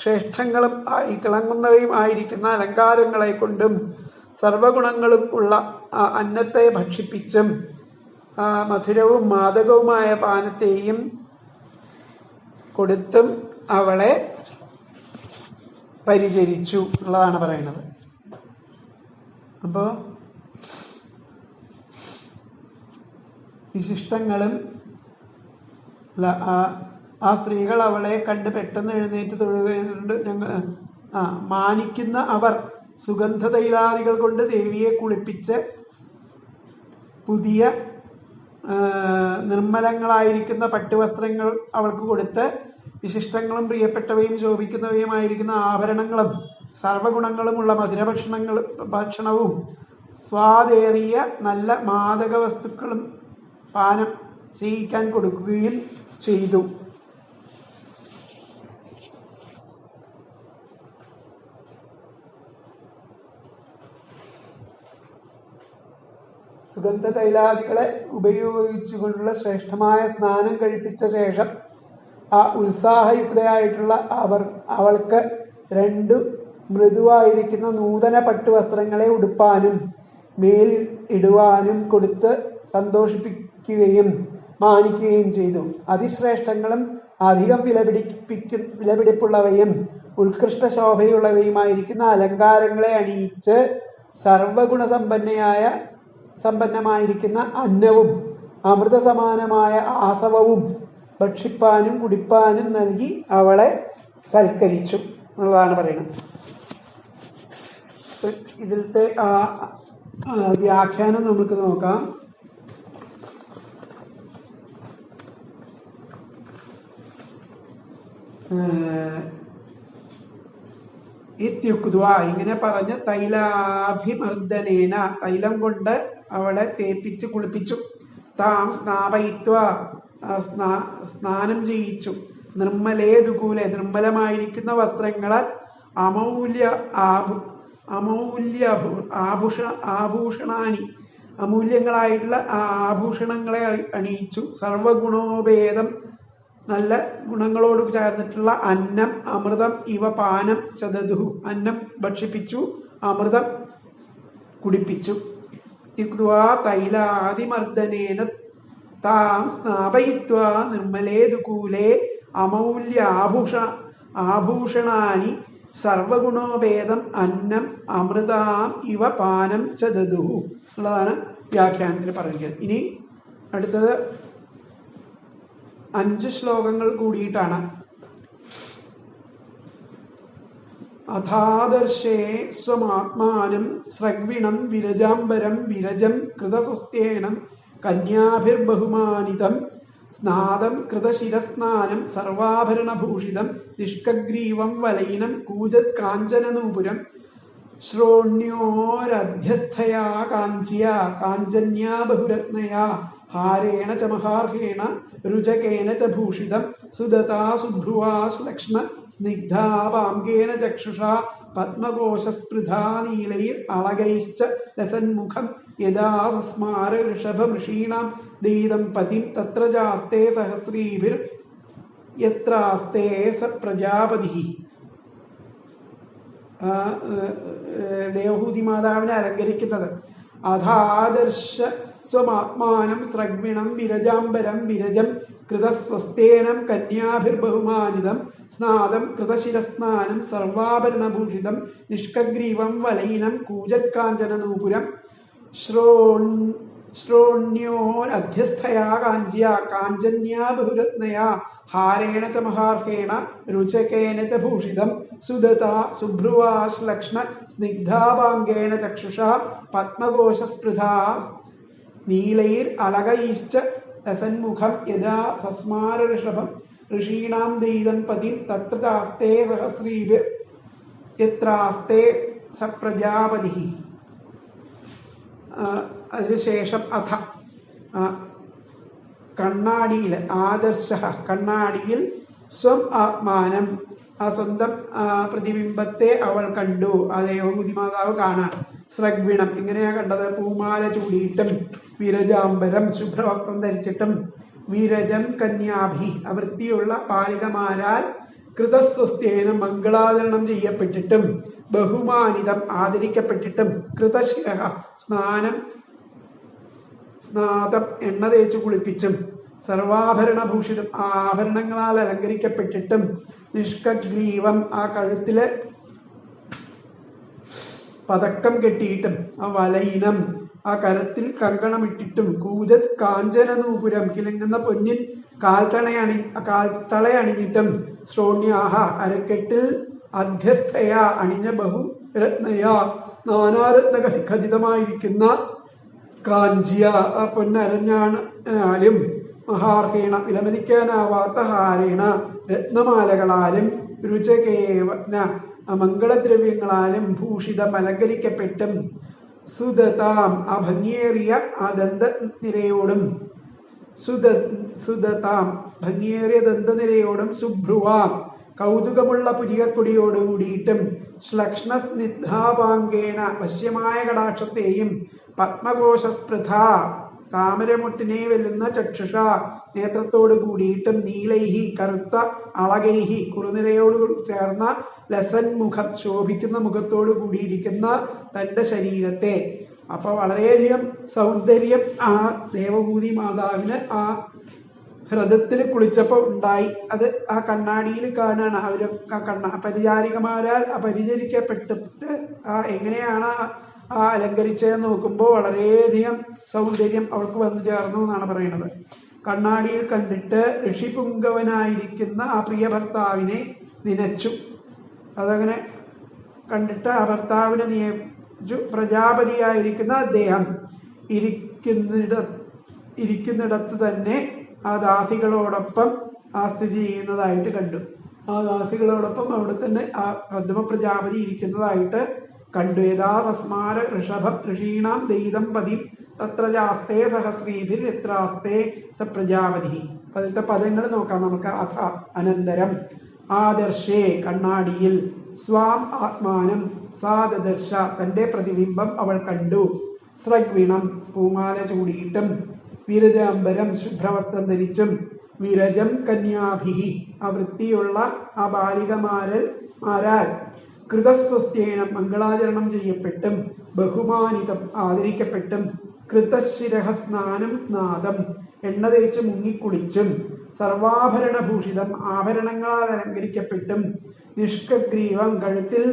ശ്രേഷ്ഠങ്ങളും ആയി തിളങ്ങുന്നവയും ആയിരിക്കുന്ന അലങ്കാരങ്ങളെ കൊണ്ടും സർവഗുണങ്ങളും ഉള്ള അന്നത്തെ ഭക്ഷിപ്പിച്ചും മധുരവും മാദകവുമായ പാനത്തെയും കൊടുത്തും അവളെ പരിചരിച്ചു എന്നുള്ളതാണ് പറയുന്നത്. അപ്പോ വിശിഷ്ടങ്ങളും ആ സ്ത്രീകൾ അവളെ കണ്ട് പെട്ടെന്ന് എഴുന്നേറ്റ് തൊഴുതുകൊണ്ട് മാനിക്കുന്ന അവർ സുഗന്ധതൈലാദികൾ കൊണ്ട് ദേവിയെ കുളിപ്പിച്ച് പുതിയ നിർമ്മലങ്ങളായിരിക്കുന്ന പട്ടുവസ്ത്രങ്ങൾ അവൾക്ക് കൊടുത്ത് വിശിഷ്ടങ്ങളും പ്രിയപ്പെട്ടവയും ശോഭിക്കുന്നവയുമായിരിക്കുന്ന ആഭരണങ്ങളും സർവഗുണങ്ങളുമുള്ള ഭക്ഷണവും സ്വാദേറിയ നല്ല മാദക വസ്തുക്കളും പാനം ചെയ്യിക്കാൻ കൊടുക്കുകയും ചെയ്തു. സുഗന്ധ തൈലാദികളെ ഉപയോഗിച്ചുകൊണ്ടുള്ള ശ്രേഷ്ഠമായ സ്നാനം കഴിപ്പിച്ച ശേഷം ആ ഉത്സാഹയുക്തയായിട്ടുള്ള അവൾക്ക് 2 മൃദുവായിരിക്കുന്ന നൂതന പട്ടുവസ്ത്രങ്ങളെ ഉടുപ്പാനും മേലിൽ ഇടുവാനും കൊടുത്ത് സന്തോഷിപ്പിക്കുകയും മാനിക്കുകയും ചെയ്തു. അതിശ്രേഷ്ഠങ്ങളും അധികം വിലപിടിപ്പുള്ളവയും ഉത്കൃഷ്ട ശോഭയുള്ളവയുമായിരിക്കുന്ന അലങ്കാരങ്ങളെ അണിയിച്ച് സർവഗുണ സമ്പന്നമായിരിക്കുന്ന അന്നവും അമൃതസമാനമായ ആസവവും ഭക്ഷിപ്പാനും കുടിപ്പാനും നൽകി അവളെ സൽക്കരിച്ചു എന്നുള്ളതാണ് പറയുന്നത്. ഇതിലത്തെ വ്യാഖ്യാനം നമുക്ക് നോക്കാം. ഇത്യുക്ത്വ ഇങ്ങനെ പറഞ്ഞ് തൈലാഭിമർദ്ദനേന തൈലം കൊണ്ട് അവളെ തേപ്പിച്ചു കുളിപ്പിച്ചു. താം സ്നാപയിത്വ സ്നാനം ചെയ്യിച്ചു. നിർമ്മലേ ദുകൂലെ നിർമ്മലമായിരിക്കുന്ന വസ്ത്രങ്ങളാൽ ആഭൂഷണാനി അമൂല്യങ്ങളായിട്ടുള്ള ആഭൂഷണങ്ങളെ അണിയിച്ചു. സർവഗുണോപേതം നല്ല ഗുണങ്ങളോട് ചേർന്നിട്ടുള്ള അന്നം അമൃതം ഇവ പാനം ചതതുഹു അന്നം ഭക്ഷിപ്പിച്ചു, അമൃതം കുടിപ്പിച്ചു. തൈലാദിമർദ്ദനേന താം സ്നാപയിത്വാ നിർമ്മലേ ദുകൂലേ അമൂല്യ ആഭൂഷണാനി സർവഗുണോപേതം അന്നം അമൃതാം ഇവ പാനം ചതതുഹു ഉള്ളതാണ് വ്യാഖ്യാനത്തിൽ പറയുന്നത്. ഇനി അടുത്തത് 5 ശ്ലോകങ്ങൾ കൂടിയിട്ടാണ്. അഥാദർശേ സ്വമാത്മാനം സ്രഗ്വിണം വിരജാംബരം വിരജം കൃതസ്വസ്തേനം കന്യാഭിർബഹുമാനിതം സ്നാദം കൃതശിരസ്നാനം സർവാഭരണഭൂഷിതം നിഷ്കഗ്രീവം വലയിനം കൂജത് കാഞ്ചനനൂപുരം ശ്രോണ്യോരധ്യസ്ഥയാ കാഞ്ചിയാ കാഞ്ചന്യാ ബഹുരത്നയാ ഹാരേണ ച മഹാർഹേണ രുചകേന ച ഭൂഷിതം സുദതാ സുഭ്രുവാ ശ്ലക്ഷ്മ സ്നിഗ്ധാ വാംഗേന ചക്ഷുഷാ പത്മകോശസ്പൃധാ നീലൈർ അളകൈശ്ച ലസന്മുഖം യദാ സസ്മാര ഋഷഭമൃഷീണാം ദീതം പതിം തത്ര ജാസ്തേ സഹസ്രീഭിർ യത്രാസ്തേ സ പ്രജാപതി. ദേവഹൂതി മാതാവിനെ അലങ്കരിക്കുന്നത്. അഥാദർശ സ്വമാത്മാനം സ്രഗ്വിണം വിരജാംബരം വിരജം കൃതസ്വസ്തേനം കന്യാഭിർബഹുമാനിതം സ്നാദം കൃതശിരസ്നാനം സർവാഭരണഭൂഷിതം നിഷ്കഗ്രീവം വലയിനം കൂജത് കാഞ്ചനനൂപുരം ശ്രോണ്യോരധ്യസ്ഥയാ കാഞ്ചിയ കാഞ്ചന്യാ ബഹുരത്നയാ ഹാരേണ ച മഹാർഹേണ രുചകേന ച ഭൂഷിതം സുദതാ സുഭ്രുവാശ്ലക്ഷ്ണ സ്നിഗ്ധാഭാംഗേന ചക്ഷുഷാ പത്മകോശസ്പൃധാ നീലൈർ അലകൈശ്ച രസന്മുഖം യഥാ സസ്മാര ഋഷഭം ഋഷീണാം ദൈതം പതി തത്ര ചാസ്തേ സഹസ്രീഭിർ യത്രാസ്തേ സ പ്രജാപതി. അതിനുശേഷം അഥ കണ്ണാടിയിൽ ആദർശ കണ്ണാടിയിൽ സ്വം ആത്മാനം ആ സ്വന്തം പ്രതിബിംബത്തെ അവൾ കണ്ടു. ആ ദേവഭൂതി മാതാവ് കാണാൻ. സ്രഗ്വിണം എങ്ങനെയാ കണ്ടത്? പൂമാല ചൂടിയിട്ടും വിരജാംബരം ശുഭ്രവസ്ത്രം ധരിച്ചിട്ടും വിരജം കന്യാഭി വൃത്തിയുള്ള ബാലികമാരാൽ കൃതസ്വസ്ഥേനം മംഗളാചരണം ചെയ്യപ്പെട്ടിട്ടും ബഹുമാനിതം ആദരിക്കപ്പെട്ടിട്ടും കൃതശിര സ്നാതം എണ്ണ തേച്ചു കുളിപ്പിച്ചും സർവാഭരണഭൂഷിതം ആഭരണങ്ങളാൽ അലങ്കരിക്കപ്പെട്ടിട്ടും നിഷ്കഗ്രീവം ആ കഴുത്തില് പതക്കം കെട്ടിയിട്ടും ആ വലയിനം ആ കരത്തിൽ കങ്കണമിട്ടിട്ടും കൂജത് കാഞ്ചനനൂപുരം കിലുങ്ങുന്ന പൊന്നിൻ കാൽത്തളയണിഞ്ഞിട്ടും ശ്രോണ്യാഹ അരക്കെട്ടിൽ അധ്യസ്ഥയ അണിഞ്ഞ ബഹുരത്നയ നാനാരത്ന ഖചിതമായിരിക്കുന്ന കാഞ്ചിയ ആ പൊന്നരഞ്ഞാലും മഹാർഹേണ വിലമതിക്കാനാവാത്ത ഹാരേണ രത്നമാലകളാലും രുചകേവന മംഗളദ്രവ്യങ്ങളാലും ഭൂഷിതം അലങ്കരിക്കപ്പെട്ടും സുദതാം ആ ഭംഗിയേറിയ ആ ദന്തനിരയോടും സുദതാം ഭംഗിയേറിയ ദന്തനിരയോടും സുഭ്രുവാം കൗതുകമുള്ള പുരികക്കൊടിയോടുകൂടിയിട്ടും ശ്ലക്ഷ്ണ സ്നിഗ്ധാപാംഗേന വശ്യമായ കടാക്ഷത്തെയും പത്മകോശസ്പൃഥ താമരമുട്ടിനെ വെല്ലുന്ന ചക്ഷുഷ നേത്രത്തോടു കൂടിയിട്ടും നീലൈഹി കറുത്ത അളകൈഹി കുറുനിരയോട് ചേർന്ന ലസൻമുഖം ശോഭിക്കുന്ന മുഖത്തോടു കൂടിയിരിക്കുന്ന തന്റെ ശരീരത്തെ. അപ്പൊ വളരെയധികം സൗന്ദര്യം ആ ദേവഭൂതി മാതാവിന് ആ ഹൃദയത്തിൽ കുളിച്ചപ്പോൾ ഉണ്ടായി. അത് ആ കണ്ണാടിയിൽ കാണാണ്. അവര് പരിചാരികമാരാൽ പരിചരിക്കപ്പെട്ടിട്ട് എങ്ങനെയാണ് ആ അലങ്കരിച്ചതെന്ന് നോക്കുമ്പോൾ വളരെയധികം സൗന്ദര്യം അവൾക്ക് വന്നു ചേർന്നു എന്നാണ് പറയുന്നത്. കണ്ണാടിയിൽ കണ്ടിട്ട് ഋഷിപുങ്കവനായിരിക്കുന്ന ആ പ്രിയ ഭർത്താവിനെ നിനച്ചു. അതങ്ങനെ കണ്ടിട്ട് ആ ഭർത്താവിനെ നിയമിച്ചു. പ്രജാപതിയായിരിക്കുന്ന അദ്ദേഹം ഇരിക്കുന്നിടത്ത് തന്നെ ആ ദാസികളോടൊപ്പം ആ സ്ഥിതി ചെയ്യുന്നതായിട്ട് കണ്ടു. ആ ദാസികളോടൊപ്പം അവിടെ തന്നെ ആ പ്രഥമ പ്രജാപതി ഇരിക്കുന്നതായിട്ട് കണ്ടു. യഥാ സസ്മാര ഋഷഭം ഋഷീണാം ദൈതം പതി തത്ര ജാസ്തേ സഹസ്രീഭിർ യത്രാസ്തേ സ പ്രജാപതി. അതിലത്തെ പദങ്ങൾ നോക്കാം നമുക്ക്. അഥ അനന്തരം ആദർശേ കണ്ണാടിയിൽ സ്വാം ആത്മാനം സാദർശ തന്റെ പ്രതിബിംബം അവൾ കണ്ടു. സ്രഗ്വിണം പൂമാല ചൂടിയിട്ടും വിരജാംബരം ശുഭ്രവസ്ത്രം ധരിച്ചും വിരജം കന്യാഭിഹി ആ വൃത്തിയുള്ള ആ ബാലികമാരാൽ കൃതസ്വസ്ഥേനം മംഗളാചരണം ചെയ്യപ്പെട്ടും ബഹുമാനിതം ആദരിക്കപ്പെട്ടും കൃതശിരഹ സ്നാനം സ്നാതം എണ്ണ തേച്ച് മുങ്ങിക്കുളിച്ചും സർവാഭരണഭൂഷിതം ആഭരണങ്ങളാൽ അലങ്കരിക്കപ്പെട്ടും നിഷ്കഗ്രീവം കഴുത്തിൽ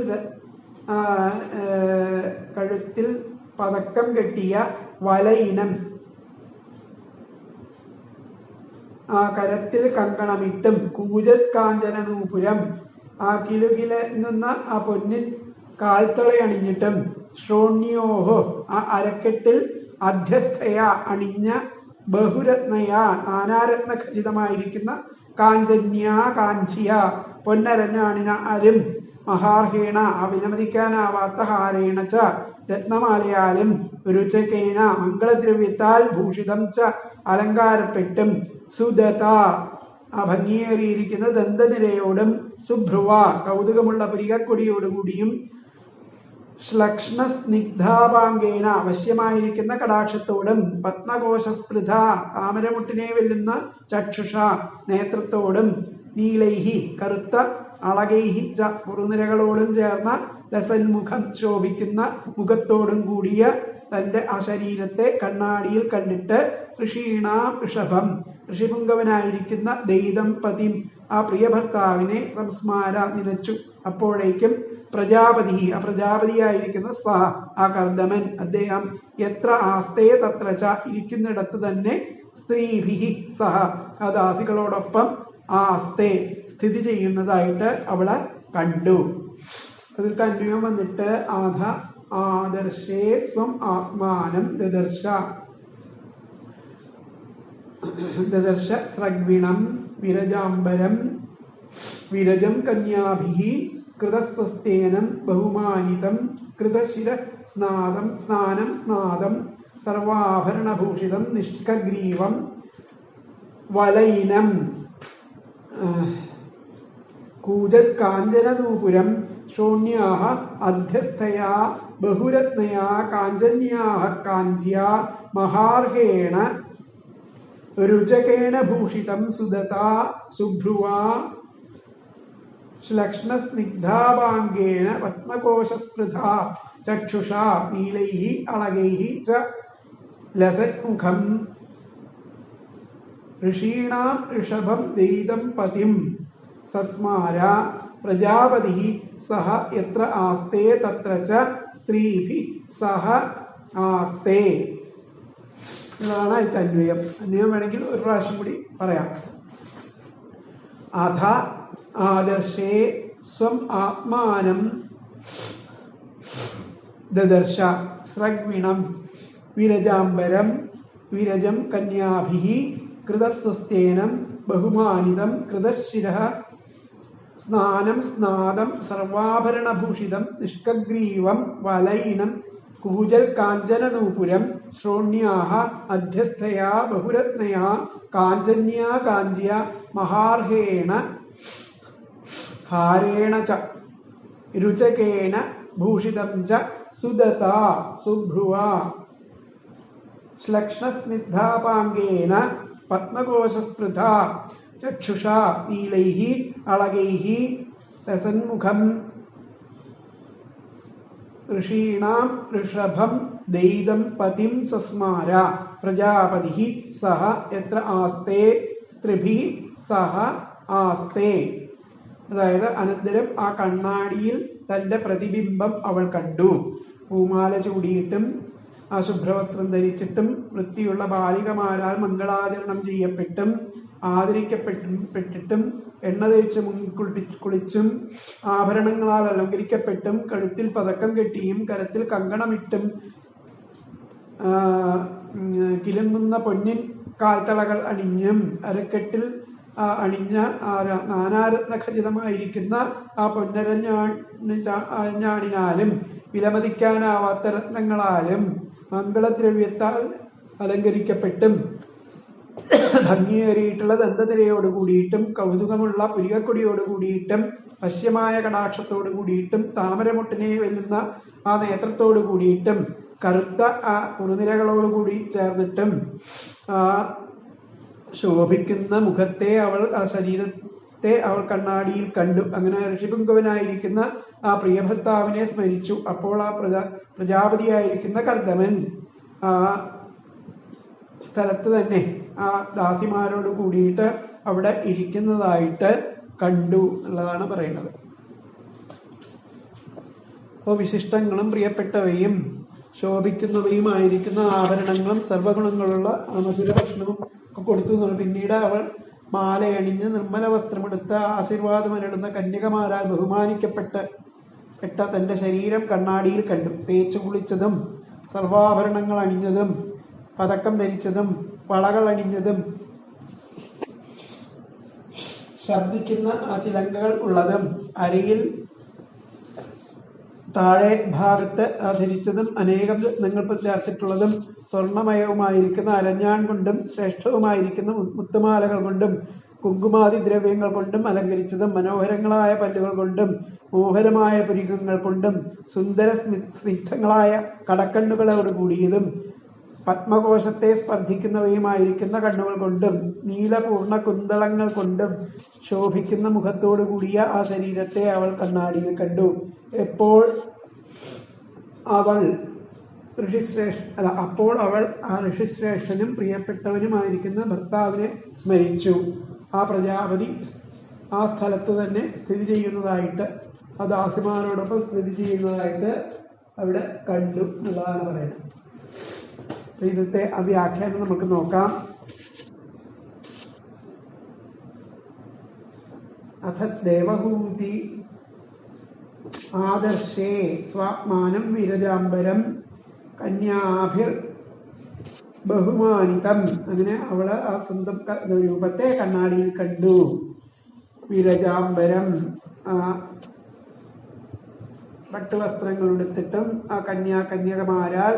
പതക്കം കെട്ടിയ വലയിനം ആ കരത്തിൽ കങ്കണമിട്ടും കൂജത് കാഞ്ചന നൂപുരം ആ കിലുകിലുന്ന ആ പൊന്നിൻ കാൽത്തളയണിഞ്ഞിട്ടും ശ്രോണ്യോഹോ ആ അരക്കെട്ടിൽ അധ്യസ്ഥയ അണിഞ്ഞ ബഹുരത്നയ നാനാരത്ന ഖചിതമായിരിക്കുന്ന കാഞ്ചന്യ കാഞ്ചിയ പൊന്നരഞ്ഞാണിന അരും മഹാർഹേണ വിലമതിക്കാനാവാത്ത ഹാരേണ ച രത്നമാലയാലും രുചകേന മംഗളദ്രവ്യത്താൽ ഭൂഷിതം ച അലങ്കാരപ്പെട്ടും സുദത ആ ഭംഗിയേറിയിരിക്കുന്ന ദന്തനിരയോടും സുഭ്രുവ കൗതുകമുള്ള പുരികക്കൊടിയോടുകൂടിയും ശ്ലക്ഷ്ണ സ്നിഗ്ധാപാംഗേന വശ്യമായിരിക്കുന്ന കടാക്ഷത്തോടും പത്മകോശസ്പൃഥ താമരമുട്ടിനെ വെല്ലുന്ന ചക്ഷുഷ നേത്രത്തോടും നീലൈഹി കറുത്ത അളകൈഹി ച കുറുനിരകളോടും ചേർന്ന ലസന്മുഖം ശോഭിക്കുന്ന മുഖത്തോടും കൂടിയ തന്റെ ആ ശരീരത്തെ കണ്ണാടിയിൽ കണ്ടിട്ട് ഋഷീണാം ഋഷഭം ഋഷിപുങ്കവനായിരിക്കുന്ന ദൈതം പതിം ആ പ്രിയഭർത്താവിനെ സംസ്മാര നിലച്ചു. അപ്പോഴേക്കും പ്രജാപതി, ആ പ്രജാപതിയായിരിക്കുന്ന സഹ, ആ കർദമൻ, അദ്ദേഹം എത്ര ആസ്തേ തത്ര ച, ഇരിക്കുന്നിടത്ത് തന്നെ സ്ത്രീഭി സഹ, ആ ദാസികളോടൊപ്പം ആസ്തേ സ്ഥിതി ചെയ്യുന്നതായിട്ട് അവളെ കണ്ടു. അതിൽ കന്യം വന്നിട്ട് ആധ ആദർശേ സ്വം ആത്മാനം ദദർശ ദദർശ സ്രഗ്വിണം വിരജാംബരം വിരജം കന്യാഭിഹി കൃതസ്വസ്തേനം ബഹുമാനിതം കൃതശിര സ്നാനം സ്നാദം സർവാഭരണഭൂഷിതം നിഷ്കഗ്രീവം വലൈനം കൂജത് കാഞ്ചനനൂപുരം ശോണ്യാഹ അധ്യസ്ഥയാ ബഹുരത്നയാ കാഞ്ചന്യാഹ കാഞ്ച്യാ മഹാർഹേണ രുചകേന ഭൂഷിതം സുദതാ സുഭ്രുവാ ശ്ലക്ഷ്ണസ്നിഗ്ധാഭാംഗേന പത്മകോശസ്പൃഥാ ചക്ഷുഷാ നീലൈഃ അളകൈഃ ച ലസന്മുഖം ഋഷീണാം ഋഷഭം ദയിതം പതിം സസ്മാര പ്രജാപതിഃ സഹ യത്ര ആസ്തേ തത്ര ച സ്ത്രീഭിഃ സഹ ആസ്തേ. ഇതാണ് അതിന്റെ അന്വയം. അന്വയം വേണമെങ്കിൽ ഒരു പ്രാവശ്യം കൂടി പറയാം. അധ ആദർശേ സ്വം ആത്മാനം ദദർശ സ്രഗ്വിണം വിരജാംബരം വിരജം കന്യാഭിഃ കൃതസ്വസ്തേനം ബഹുമാനിതം കൃതശിരഃ സ്നാനം സ്നാദം സർവാഭരണഭൂഷിതം നിഷ്കഗ്രീവം വലൈനം കൂജൽ കാഞ്ചനനൂപുരം ശ്രോണ്യാഹ അധ്യസ്ഥയാ ബഹുരത്നയാ കാഞ്ചന്യാ കാഞ്ച്യ മഹാർഹേണ ഹാരേണ ച രുചകേന ഭൂഷിതം ച സുദതാ സുഭ്രുവാ ശ്ലക്ഷ്ണസ്നിഗ്ധാപാംഗേന പത്മകോശസ്പൃഥാ ചക്ഷുഷാ നീലൈഃ അളകൈഃ രസന്മുഖം ഋഷീണാം ഋഷഭം ദയിതം പതിം സസ്മാര പ്രജാപതിഃ സഹ യത്ര ആസ്തേ സ്ത്രീഭിഃ സഹ ആസ്തേ. അതായത് അനന്തരം ആ കണ്ണാടിയിൽ തന്റെ പ്രതിബിംബം അവൾ കണ്ടു. പൂമാല ചൂടിയിട്ടും ആ ശുഭ്രവസ്ത്രം ധരിച്ചിട്ടും വൃത്തിയുള്ള ബാലികമാരാൽ മംഗളാചരണം ചെയ്യപ്പെട്ടും ആദരിക്കപ്പെട്ടിട്ടും എണ്ണ തേച്ച് കുളിച്ചും ആഭരണങ്ങളാൽ അലങ്കരിക്കപ്പെട്ടും കഴുത്തിൽ പതക്കം കെട്ടിയും കരത്തിൽ കങ്കണമിട്ടും കിലുങ്ങുന്ന പൊന്നിൻ കാൽത്തളകൾ അണിഞ്ഞും അരക്കെട്ടിൽ അണിഞ്ഞ നാനാരത്ന ഖചിതമായിരിക്കുന്ന ആ പൊന്നരഞ്ഞാണിനാലും വിലമതിക്കാനാവാത്ത രത്നങ്ങളാലും മംഗളദ്രവ്യത്താൽ അലങ്കരിക്കപ്പെട്ടും ഭംഗിയേറിയിട്ടുള്ള ദന്തനിരയോട് കൂടിയിട്ടും കൗതുകമുള്ള പുരികക്കൊടിയോട് കൂടിയിട്ടും വശ്യമായ കടാക്ഷത്തോട് കൂടിയിട്ടും താമരമുട്ടിനെ വെല്ലുന്ന ആ നേത്രത്തോട് കൂടിയിട്ടും കറുത്ത ആ കുറുനിരകളോടുകൂടി ചേർന്നിട്ടും ആ ശോഭിക്കുന്ന മുഖത്തെ അവൾ, ആ ശരീരത്തെ അവൾ കണ്ണാടിയിൽ കണ്ടു. അങ്ങനെ ഋഷിപുങ്കവനായിരിക്കുന്ന ആ പ്രിയഭർത്താവിനെ സ്മരിച്ചു. അപ്പോൾ ആ പ്രജാപതിയായിരിക്കുന്ന കർദമൻ ആ സ്ഥലത്ത് തന്നെ ആ ദാസിമാരോട് കൂടിയിട്ട് അവിടെ ഇരിക്കുന്നതായിട്ട് കണ്ടു എന്നുള്ളതാണ് പറയുന്നത്. അപ്പോൾ വിശിഷ്ടങ്ങളും പ്രിയപ്പെട്ടവയും ശോഭിക്കുന്നവയുമായിരിക്കുന്ന ആഭരണങ്ങളും സർവഗുണങ്ങളുള്ള മധുര ഭക്ഷണവും ഒക്കെ കൊടുത്തു. പിന്നീട് അവൾ മാലയണിഞ്ഞ് നിർമ്മല വസ്ത്രമെടുത്ത ആശീർവാദമരുളുന്ന കന്യകമാരാൽ ബഹുമാനിക്കപ്പെട്ട തന്റെ ശരീരം കണ്ണാടിയിൽ കണ്ടു. തേച്ചു കുളിച്ചതും സർവാഭരണങ്ങൾ അണിഞ്ഞതും പതക്കം ധരിച്ചതും വളകൾ അണിഞ്ഞതും ശബ്ദിക്കുന്ന ആ ചിലങ്കകൾ ഉള്ളതും അരയിൽ താഴെ ഭാഗത്ത് ധരിച്ചതും അനേകം രത്നങ്ങൾ ചേർത്തിട്ടുള്ളതും സ്വർണമയവുമായിരിക്കുന്ന അരഞ്ഞാൺ കൊണ്ടും ശ്രേഷ്ഠവുമായിരിക്കുന്ന മുത്തുമാലകൾ കൊണ്ടും കുങ്കുമാതി ദ്രവ്യങ്ങൾ കൊണ്ടും അലങ്കരിച്ചതും മനോഹരങ്ങളായ പല്ലുകൾ കൊണ്ടും മോഹരമായ പുരികങ്ങൾ കൊണ്ടും സുന്ദര സ്നിഗ്ധങ്ങളായ കടക്കണ്ണുകളോട് കൂടിയതും പത്മകോശത്തെ സ്പർദ്ധിക്കുന്നവയുമായിരിക്കുന്ന കണ്ണുകൾ കൊണ്ടും നീലപൂർണ്ണ കുന്തളങ്ങൾ കൊണ്ടും ശോഭിക്കുന്ന മുഖത്തോടു കൂടിയ ആ ശരീരത്തെ അവൾ കണ്ണാടിയിൽ കണ്ടു. അപ്പോൾ അവൾ ആ ഋഷിശ്രേഷ്ഠനും പ്രിയപ്പെട്ടവനുമായിരിക്കുന്ന ഭർത്താവിനെ സ്മരിച്ചു. ആ പ്രജാപതി ആ സ്ഥലത്ത് തന്നെ സ്ഥിതി ചെയ്യുന്നതായിട്ട്, ആ ദാസിമാരോടൊപ്പം സ്ഥിതി ചെയ്യുന്നതായിട്ട് അവിടെ കണ്ടു എന്നുള്ളതാണ് പറയുന്നത്. ഇന്നത്തെ ആ വ്യാഖ്യാനം നമുക്ക് നോക്കാം. അഥ ദേവഹൂതി ആദർശേ സ്വാത്മാനം വിരജാംബരം കന്യാഭിർ ബഹുമാനിതം. അങ്ങനെ അവള് ആ സ്വന്തം രൂപത്തെ കണ്ണാടിയിൽ കണ്ടു. വിരജാംബരം പട്ടുവസ്ത്രങ്ങൾ എടുത്തിട്ടും ആ കന്യാകന്യകമാരാൽ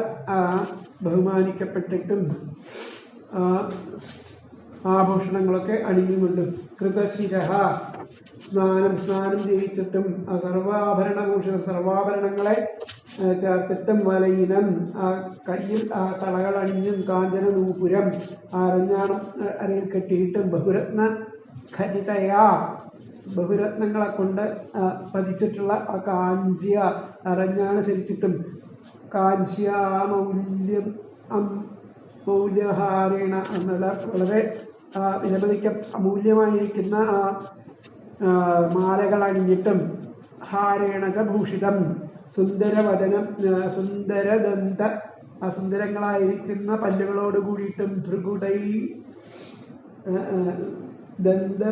ബഹുമാനിക്കപ്പെട്ടിട്ടും ആഭൂഷണങ്ങളൊക്കെ അണിഞ്ഞുകൊണ്ടും കൃതശിരഃ സ്നാനം ചെയ്യിച്ചിട്ടും ആ സർവാഭരണങ്ങളെ ചേർത്തിട്ടും വലയിനം കയ്യിൽ തളകൾ അണിഞ്ഞും കാഞ്ചന നൂപുരം അരഞ്ഞാണം അരയിൽ കെട്ടിയിട്ടും ബഹുരത്ന ഖചിതയാ ബഹുരത്നങ്ങളെ കൊണ്ട് പതിച്ചിട്ടുള്ള ആ കാഞ്ചിയ അരഞ്ഞാണ് ധരിച്ചിട്ടും കാഞ്ചിയ മൗല്യഹാരേണ എന്നുള്ള വളരെ വിലമതിക്ക അമൂല്യമായിരിക്കുന്ന മാലകൾ അണിഞ്ഞിട്ടും ഹാരേണ ഭൂഷിതം സുന്ദരവദനം സുന്ദരദന്ത സുന്ദരങ്ങളായിരിക്കുന്ന പല്ലുകളോട് കൂടിയിട്ടും ഭൃഗുടൈ ദന്ത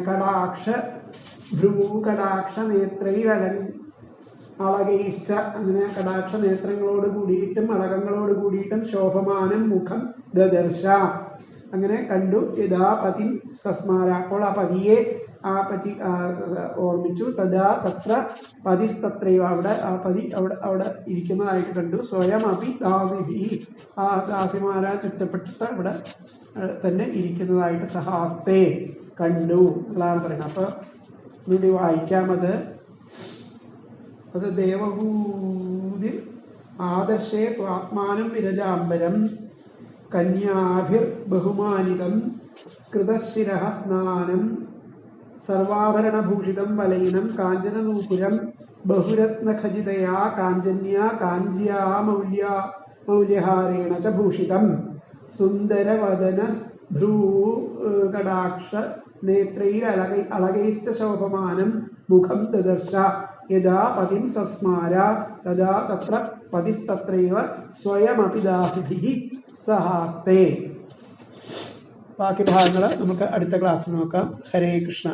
കടാക്ഷ ഭ്രൂകടാക്ഷ നേത്രൈ അളകയിഷ്ട അങ്ങനെ കടാക്ഷ നേത്രങ്ങളോട് കൂടിയിട്ടും അളകങ്ങളോട് കൂടിയിട്ടും ശോഭമാനം മുഖം ദദർശ അങ്ങനെ കണ്ടു. യഥാ പതി സസ്മാര അപ്പോൾ ആ പതിയെ പറ്റി ഓർമ്മിച്ചു. തഥാ തത്ര പതിസ്തത്രൈവ അവിടെ ആ പതി അവിടെ ഇരിക്കുന്നതായിട്ട് കണ്ടു. സ്വയം അപി ദാസിഭി ആ ദാസിമാരാൽ ചുറ്റപ്പെട്ടിട്ട് അവിടെ തന്നെ ഇരിക്കുന്നതായിട്ട് സഹാസ്തേ കണ്ടു എന്നുള്ളതാണ് പറയുന്നത്. അപ്പൊ ഒന്നുകൂടി വായിക്കാമത്. അത് ദേവഹൂതി ആദർശേ സ്വാത്മാനം വിരജാംബരം കന്യാഭിർ ബഹുമാനിതം കൃതശിരഃ സ്നാനം സർവാഭരണഭൂഷിതം വലയിനം കാഞ്ചനനൂപുരം ബഹുരത്നഖചിതയാ കാഞ്ചന്യാ കാഞ്ചിയാ മൗല്യഹാരേണ ച ഭൂഷിതം സുന്ദരവദന ഭ്രൂകടാക്ഷ നേത്രൈർ അളകൈശ്ച ശോഭമാനം മുഖം ദദർശ. യഥാ പതിം സസ്മാര തഥാ തത്ര പതിസ്തത്രൈവ സ്വയമപി ദാസിഭിഃ സഹാസ്തേ. ബാക്കി ഭാഗങ്ങൾ നമുക്ക് അടുത്ത ക്ലാസ്സിൽ നോക്കാം. ഹരേ കൃഷ്ണ.